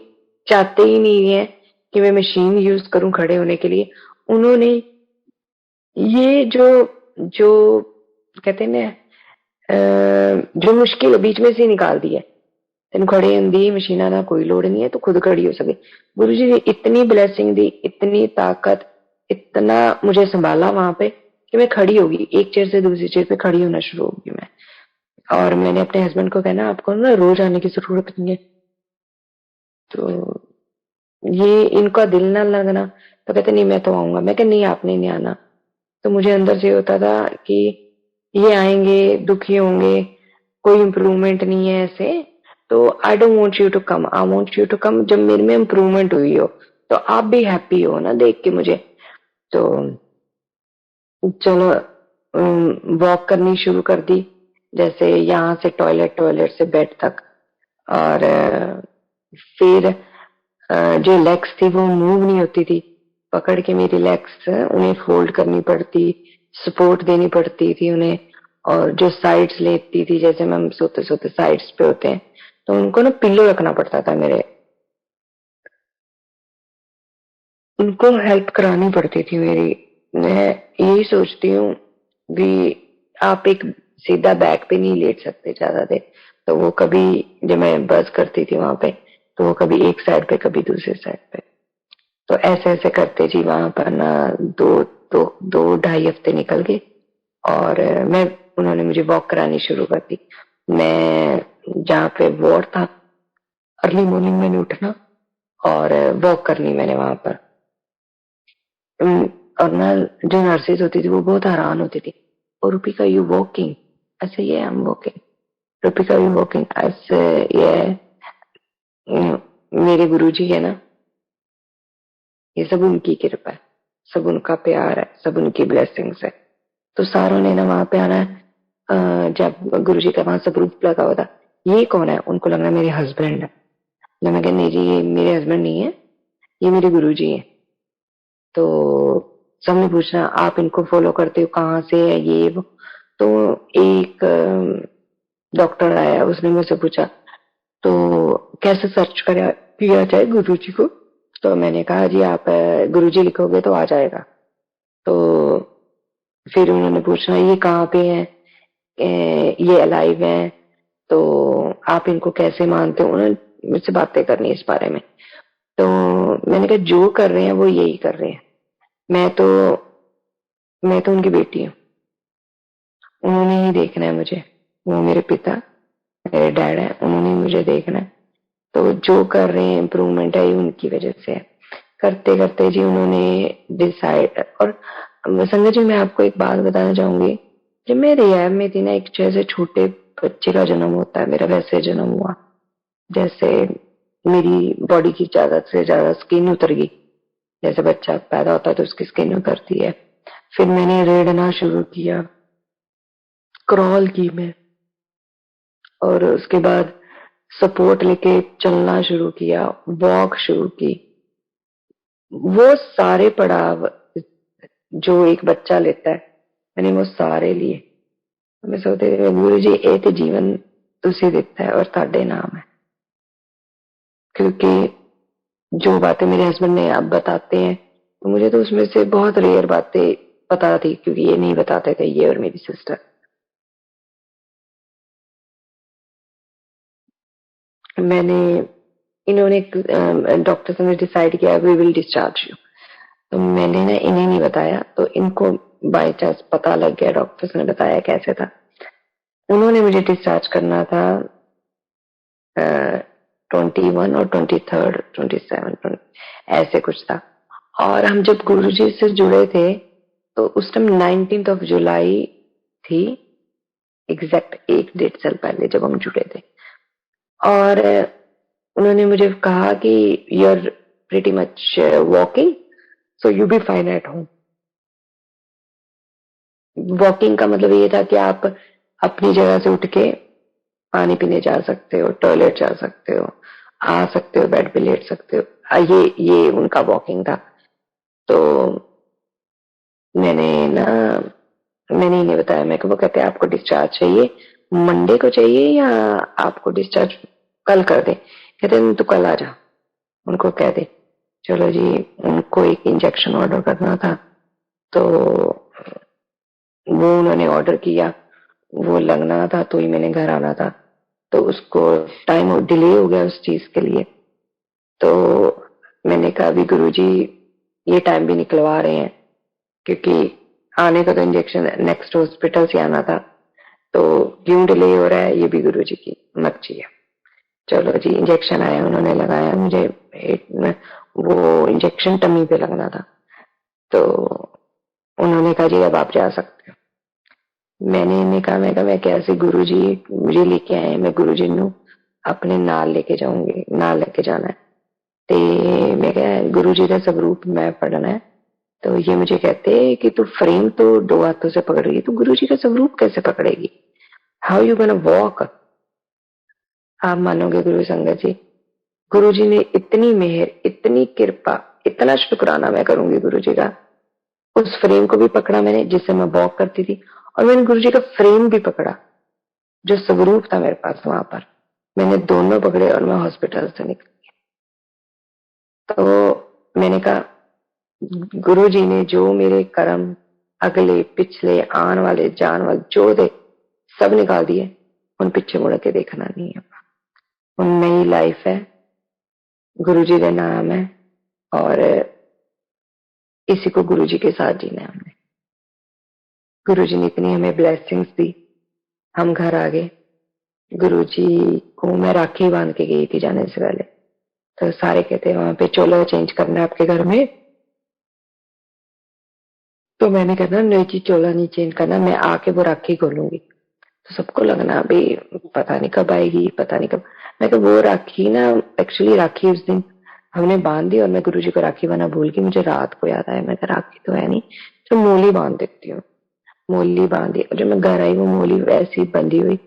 चाहते ही नहीं है कि मैं मशीन यूज करूं खड़े होने के लिए। उन्होंने ये जो जो कहते हैं ना, जो मुश्किल बीच में से निकाल दी है। तेन खड़े होंदी मशीना का कोई लोड़ नहीं है, तो खुद खड़ी हो सके। गुरु जी ने इतनी ब्लेसिंग दी, इतनी ताकत, इतना मुझे संभाला वहां पे कि मैं खड़ी होगी, एक चेयर से दूसरी चेयर पे खड़ी होना शुरू होगी मैं। और मैंने अपने हस्बैंड को कहना आपको ना रोज आने की जरूरत नहीं है। तो ये इनका दिल ना लगना, तो कहते नहीं मैं तो आऊंगा। मैं कह नहीं आपने नहीं आना। तो मुझे अंदर से होता था कि ये आएंगे दुखी होंगे, कोई इम्प्रूवमेंट नहीं है ऐसे, तो I don't want you to come, I want you to come जब मेरे में इम्प्रूवमेंट हुई हो, तो आप भी हैप्पी हो ना देख के मुझे। तो चलो वॉक करनी शुरू कर दी, जैसे यहाँ से टॉयलेट, टॉयलेट से बेड तक। और फिर जो लेग्स थी वो मूव नहीं होती थी, पकड़ के मेरी लेग्स उन्हें फोल्ड करनी पड़ती, सपोर्ट देनी पड़ती थी उन्हें। और जो साइड्स लेती थी, जैसे हम सोते सोते साइड्स पे होते हैं, तो उनको ना पिल्लो रखना पड़ता था मेरे, उनको हेल्प करानी पड़ती थी मेरी। मैं यही सोचती हूँ भी आप एक सीधा बैक पे नहीं लेट सकते ज्यादा देर। तो वो कभी जब मैं बस करती थी वहां पे, तो वो कभी एक साइड पे कभी दूसरी साइड पे। तो ऐसे ऐसे करते जी वहां पर ना 2-2.5 हफ्ते निकल गए। और मैं, उन्होंने मुझे वॉक करानी शुरू कर दी। मैं जहाँ पे वार्ड था, अर्ली मॉर्निंग मैंने उठना और वॉक करनी मैंने वहां पर। और ना जो नर्सेज होती थी वो बहुत हैरान होती थी, और रूपिका यू वॉकिंग? ऐसे ये I am walking. Rupika you walking? ऐसे ये मेरे गुरुजी है ना, ये सब उनकी कृपा है, सब उनका प्यार है, सब उनकी ब्लेसिंग्स है। तो सारों ने ना वहां पे आना है। जब गुरुजी का वहां स्वरूप लगा हुआ था, ये कौन है? उनको लग रहा मेरे हस्बैंड है। जब मैं कहा नहीं जी ये मेरे हस्बैंड नहीं है, ये मेरे गुरुजी है। तो सबने पूछना आप इनको फॉलो करते हो, कहाँ से है ये वो। तो एक डॉक्टर आया, उसने मुझसे पूछा तो कैसे सर्च करा किया जाए गुरुजी को। तो मैंने कहा जी आप गुरुजी लिखोगे तो आ जाएगा। तो फिर उन्होंने पूछना ये कहाँ पे है, ये अलाइव है, तो आप इनको कैसे मानते हो। उन्होंने मुझसे बातें करनी इस बारे में। तो मैंने कहा जो कर रहे हैं वो यही कर रहे हैं, मैं तो उनकी बेटी हूँ, उन्होंने ही देखना है मुझे। वो मेरे पिता, मेरे डैड है, उन्होंने ही मुझे देखना है। तो जो कर रहे हैं इम्प्रूवमेंट है ये उनकी वजह से है। करते करते जी उन्होंने डिसाइड। और संजय जी मैं आपको एक बात बताना चाहूंगी, जब मैं रिहैब में थी ना, एक जैसे छोटे बच्चे का जन्म होता है मेरा वैसे जन्म हुआ। जैसे मेरी बॉडी की ज्यादा से ज्यादा स्किन उतर गई। जैसे बच्चा पैदा होता है तो उसकी स्किन उतरती है। फिर मैंने रेड़ना शुरू किया, क्रॉल की मैं, और उसके बाद सपोर्ट लेके चलना शुरू किया, वॉक शुरू की। वो सारे पड़ाव जो एक बच्चा लेता है मैंने वो ਸਾਰੇ लिए। मैं सोचते गुरु जी ये तो जीवन तुसी दिता है और ताड़े नाम है। क्योंकि जो बातें मेरे हस्बैंड ने अब बताते हैं तो मुझे तो उसमें से बहुत रेयर बातें पता थी, क्योंकि ये नहीं बताते थे, ये और मेरी सिस्टर। मैंने इन्होंने डॉक्टर्स ने डिसाइड किया वी विल डिस्चार्ज यू। तो मैंने ना इन्हें नहीं बताया, तो इनको बाय चांस पता लग गया, डॉक्टर्स ने बताया कैसे था। उन्होंने मुझे डिस्चार्ज करना था 21 और 23rd 27 ऐसे कुछ था। और हम जब गुरुजी से जुड़े थे तो उस टाइम 19th ऑफ जुलाई थी, एग्जैक्ट एक डेढ़ साल पहले जब हम जुड़े थे। और उन्होंने मुझे कहा कि you are pretty much walking, so you be fine at home. Walking का मतलब ये था कि आप अपनी जगह से उठ के पानी पीने जा सकते हो, टॉयलेट जा सकते हो, आ सकते हो, बेड पे लेट सकते हो। ये उनका वॉकिंग था। तो मैंने ना मैंने इन्हें बताया, मैं वो कहते हैं आपको डिस्चार्ज चाहिए मंडे को चाहिए या आपको डिस्चार्ज कल कर दे। कहते हैं तो कल आ जा, उनको कह दे। चलो जी, उनको एक इंजेक्शन ऑर्डर करना था तो वो उन्होंने ऑर्डर किया, वो लगना था तो ही मैंने घर आना था। तो उसको टाइम डिले हो गया उस चीज के लिए। तो मैंने कहा अभी गुरुजी ये टाइम भी निकलवा रहे हैं, क्योंकि आने का तो इंजेक्शन नेक्स्ट हॉस्पिटल से आना था। तो क्यों डिले हो रहा है ये भी गुरुजी की मर्जी है। चलो जी, इंजेक्शन आया, उन्होंने लगाया मुझे वो इंजेक्शन टमी पे लगना था। तो उन्होंने कहा जी अब आप जा सकते हो। मैंने इन्हें कहा, मैं कैसे गुरुजी मुझे लेके आए, मैं गुरुजी नु अपने नाल लेके जाऊंगी, नाल लेके जाना है। ते मैं क्या गुरु जी का स्वरूप मैं पढ़ना है। तो ये मुझे कहते कि तू फ्रेम तो दो हाथों से पकड़ रही है, तू गुरु जी का स्वरूप कैसे पकड़ेगी, हाउ यू गोना वॉक। आप मानोगे गुरु संगत जी, गुरु जी ने इतनी मेहर, इतनी कृपा, इतना शुक्राना मैं करूंगी गुरु जी का। उस फ्रेम को भी पकड़ा मैंने जिससे मैं वॉक करती थी, और मैंने गुरु जी का फ्रेम भी पकड़ा जो स्वरूप था मेरे पास वहां पर। मैंने दोनों पकड़े और मैं हॉस्पिटल से निकली। तो मैंने कहा गुरु जी ने जो मेरे कर्म अगले पिछले आने वाले जान वाले जो थे सब निकाल दिए। उन पीछे मुड़ के देखना नहीं है। उन नई लाइफ है, गुरु जी का नाम है, और इसी को गुरु जी के साथ जीना है हमने। गुरु जी ने इतनी हमें ब्लेसिंग्स दी, हम घर आ गए। गुरु जी को मैं राखी बांध के गई थी जाने से पहले। तो सारे कहते वहां पे चोला चेंज करना है आपके घर में। तो मैंने कहना नहीं जी चोला नहीं चेंज करना, मैं आके वो राखी खोलूंगी। तो सबको लगना अभी पता नहीं कब आएगी, पता नहीं कब। मैं तो वो राखी ना, एक्चुअली राखी उस दिन हमने बांध दी और मैं गुरुजी को राखी बना भूल गई। मुझे रात को याद आया, मैं कहा राखी तो है नहीं, तो मूली बांध देती हूँ। मूली बांधी और जब मैं घर आई वो मूली वैसी बंधी हुई।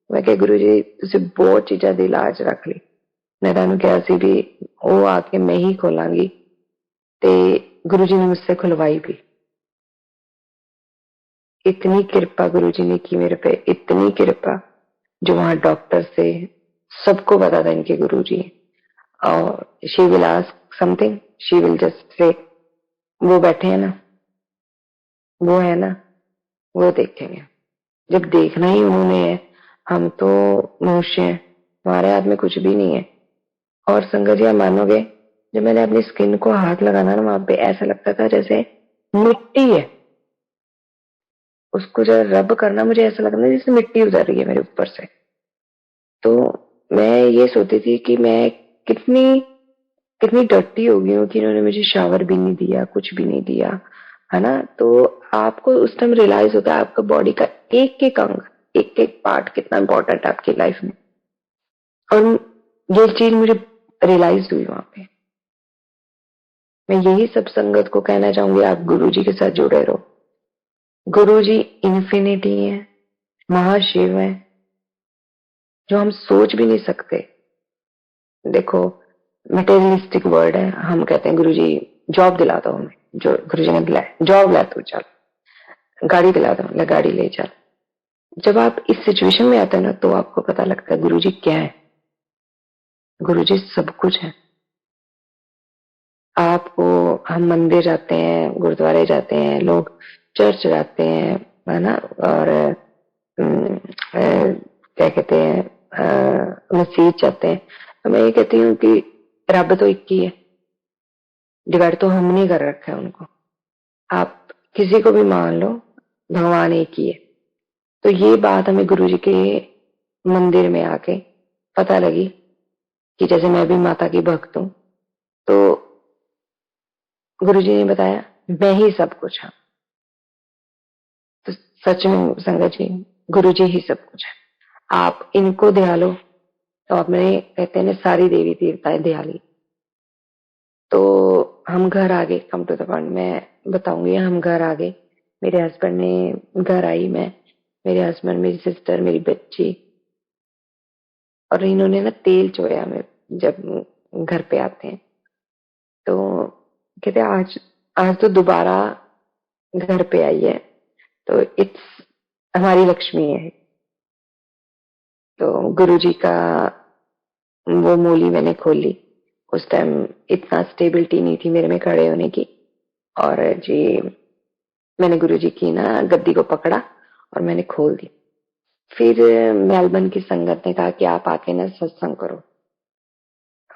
मैं कहा गुरुजी तुझे बहुत चीजा दी लाज रख ली, मैं ਤੁਹਾਨੂੰ ਕਿਹਾ ਸੀ भी वो आके मैं ही खोलांगी ते गुरुजी ने मुझसे खुलवाई भी। इतनी कृपा गुरुजी ने की मेरे पे, इतनी कृपा। जो वहां डॉक्टर से सबको पता था इनके गुरुजी। और she will ask something, she will just say वो बैठे हैं ना, वो है ना, वो देखेंगे। जब देखना ही उन्होंने है, हम तो मनुष्य हैं, हमारे हाथ में कुछ भी नहीं है। और संगत जी आप मानोगे, जब मैंने अपनी स्किन को हाथ लगाना ना वहां पे ऐसा लगता था जैसे मिट्टी है। उसको जब रब करना मुझे ऐसा लग रहा है जैसे मिट्टी उतर रही है मेरे ऊपर से। तो मैं ये सोचती थी कि मैं कितनी कितनी डर्टी हो गई हूँ कि इन्होंने मुझे शावर भी नहीं दिया, कुछ भी नहीं दिया, है ना। तो आपको उस टाइम रियलाइज होता है आपका बॉडी का एक एक अंग, एक एक पार्ट कितना इंपॉर्टेंट है आपकी लाइफ में। और ये चीज मुझे रियलाइज हुई वहां पे। मैं यही सब संगत को कहना चाहूंगी, आप गुरुजी के साथ जुड़े रहो। गुरुजी इन्फिनिटी है, महाशिव है, जो हम सोच भी नहीं सकते। देखो मटेरियलिस्टिक वर्ड है, हम कहते हैं गुरुजी जॉब दिला दो हमें, जो गुरुजी ने दिलाया जॉब ला तू चल, गाड़ी दिला दो ले गाड़ी ले चल। जब आप इस सिचुएशन में आते हैं ना तो आपको पता लगता है गुरुजी क्या है। गुरुजी सब कुछ है। आपको हम मंदिर जाते हैं, गुरुद्वारे जाते हैं, लोग चर्च जाते हैं, है ना, और क्या कहते हैं मस्जिद जाते हैं। तो मैं ये कहती हूँ कि रब तो एक ही है, डिवाइड तो हमने कर रखा है उनको। आप किसी को भी मान लो, भगवान एक ही है। तो ये बात हमें गुरुजी के मंदिर में आके पता लगी कि जैसे मैं भी माता की भक्त हूँ, तो गुरुजी ने बताया मैं ही सब कुछ हूँ। तो सच में संगत जी गुरुजी ही सब कुछ है। आप इनको ध्यान लो तो अपने कहते हैं ना सारी देवी देवताएं ध्यान ली। तो हम घर आ गए, कम टू द पॉइंट मैं बताऊंगी। हम घर आ गए, मेरे हस्बैंड ने घर आई, मैं, मेरे हस्बैंड, मेरी सिस्टर, मेरी बच्ची, और इन्होंने ना तेल चोया हमें जब घर पे आते हैं। तो कहते आज आज तो दोबारा घर पे आई है, तो इट्स हमारी लक्ष्मी है। तो गुरुजी का वो मूली मैंने खोली। उस टाइम इतना स्टेबिलिटी नहीं थी मेरे में खड़े होने की। और जी मैंने गुरुजी की ना गद्दी को पकड़ा और मैंने खोल दी। फिर मेलबर्न की संगत ने कहा कि आप आके ना सत्संग करो।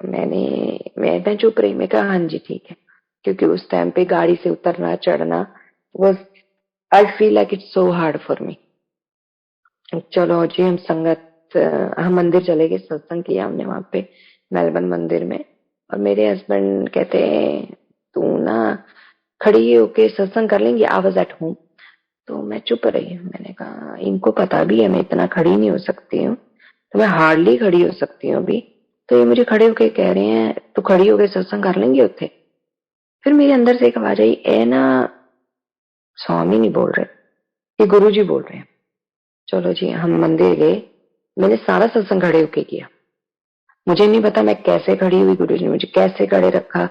मैं चुप रही, मैं कहा हाँ जी ठीक है, क्योंकि उस टाइम पे गाड़ी से उतरना चढ़ना was, I feel like it's so hard for me. चलो जी हम संगत हम मंदिर चले गए, सत्संग किया हमने वहां पे मेलबर्न मंदिर में। और मेरे हस्बैंड कहते हैं तू ना खड़ी होके सत्संग कर लेंगी, आई वाज एट होम। तो मैं चुप रही। मैंने कहा इनको पता भी है मैं इतना खड़ी नहीं हो सकती हूँ, तो मैं हार्डली खड़ी हो सकती हूँ अभी। तो ये मुझे खड़े होके कह रहे हैं तू खड़ी होके सत्संग कर लेंगी उत्थे। फिर मेरे अंदर से एक आवाज आई, ए ना स्वामी नहीं बोल रहे, ये गुरु जी बोल रहे हैं। चलो जी हम मंदिर गए, मैंने सारा सत्संग खड़े होके किया। मुझे नहीं पता मैं कैसे खड़ी हुई, गुरु जी ने मुझे कैसे खड़े रखा।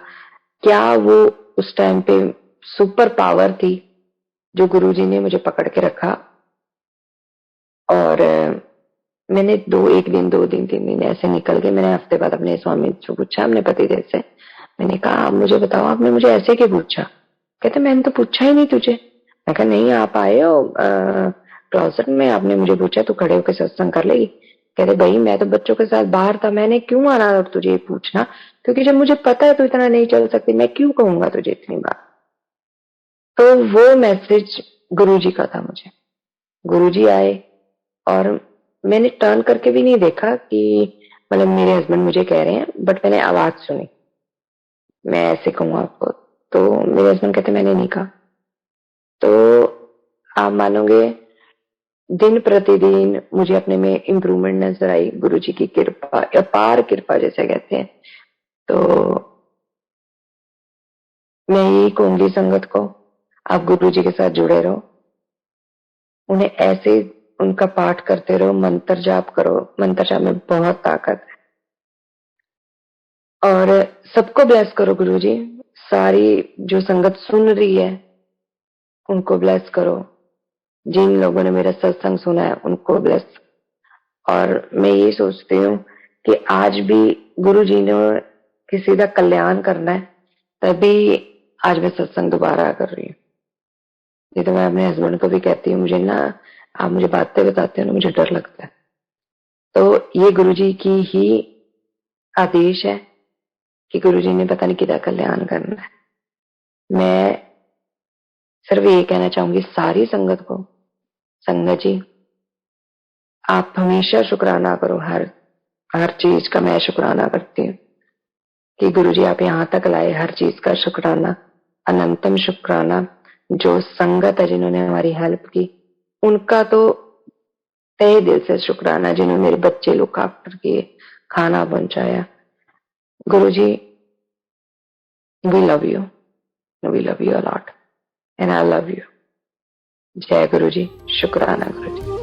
क्या वो उस टाइम पे सुपर पावर थी जो गुरु जी ने मुझे पकड़ के रखा। और मैंने एक दिन, 2 दिन, 3 दिन ऐसे निकल गए। मैंने हफ्ते बाद अपने स्वामी से पूछा, अपने पतिदेव से, मैंने कहा आप मुझे बताओ आपने मुझे ऐसे क्यों पूछा। कहते मैंने तो पूछा ही नहीं तुझे। मैं कहा नहीं आप आए हो क्लोसेट में, आपने मुझे पूछा तू खड़े होकर सत्संग कर लेगी। कहते भाई मैं तो बच्चों के साथ बाहर था, मैंने क्यों आना और तुझे पूछना, क्योंकि जब मुझे पता है तू इतना नहीं चल सकती मैं क्यों कहूंगा तुझे इतनी बार। तो वो मैसेज गुरुजी का था मुझे। गुरुजी आए और मैंने टर्न करके भी नहीं देखा कि मतलब मेरे हस्बैंड मुझे कह रहे हैं, बट मैंने आवाज सुनी, मैं ऐसे कहूँ आपको। तो मेरे हस्बैंड कहते मैंने नहीं कहा। तो आप मानोगे दिन प्रतिदिन मुझे अपने में इम्प्रूवमेंट नजर आई, गुरुजी की कृपा, अपार कृपा जैसे कहते हैं। तो मैं यही कहूंगी संगत को, आप गुरु जी के साथ जुड़े रहो, उन्हें ऐसे उनका पाठ करते रहो, मंत्र जाप करो, मंत्र जाप में बहुत ताकत है। और सबको ब्लेस करो गुरु जी, सारी जो संगत सुन रही है उनको ब्लेस करो, जिन लोगों ने मेरा सत्संग सुना है उनको ब्लेस। और मैं ये सोचती हूँ कि आज भी गुरु जी ने किसी का कल्याण करना है, तभी आज मैं सत्संग दोबारा कर रही हूँ। ये तो मैं अपने हस्बैंड को भी कहती हूँ, मुझे ना आप मुझे बातें बताते हो ना, मुझे डर लगता है। तो ये गुरु जी की ही आदेश है कि गुरु जी ने पता नहीं कितना कल्याण करना है। मैं सिर्फ ये कहना चाहूंगी सारी संगत को, संगत जी आप हमेशा शुक्राना करो, हर चीज का मैं शुक्राना करती हूँ कि गुरु जी आप यहाँ तक लाए, हर चीज का शुक्राना, अनंतम शुक्राना। जो संगत है जिन्होंने हमारी हेल्प की, उनका तो तहे दिल से शुक्राना, जिन्होंने मेरे बच्चे लुक आफ्टर किए, खाना पहुंचाया। Guru ji we love you, we love you a lot and I love you. जय गुरु जी, शुक्राना गुरु जी।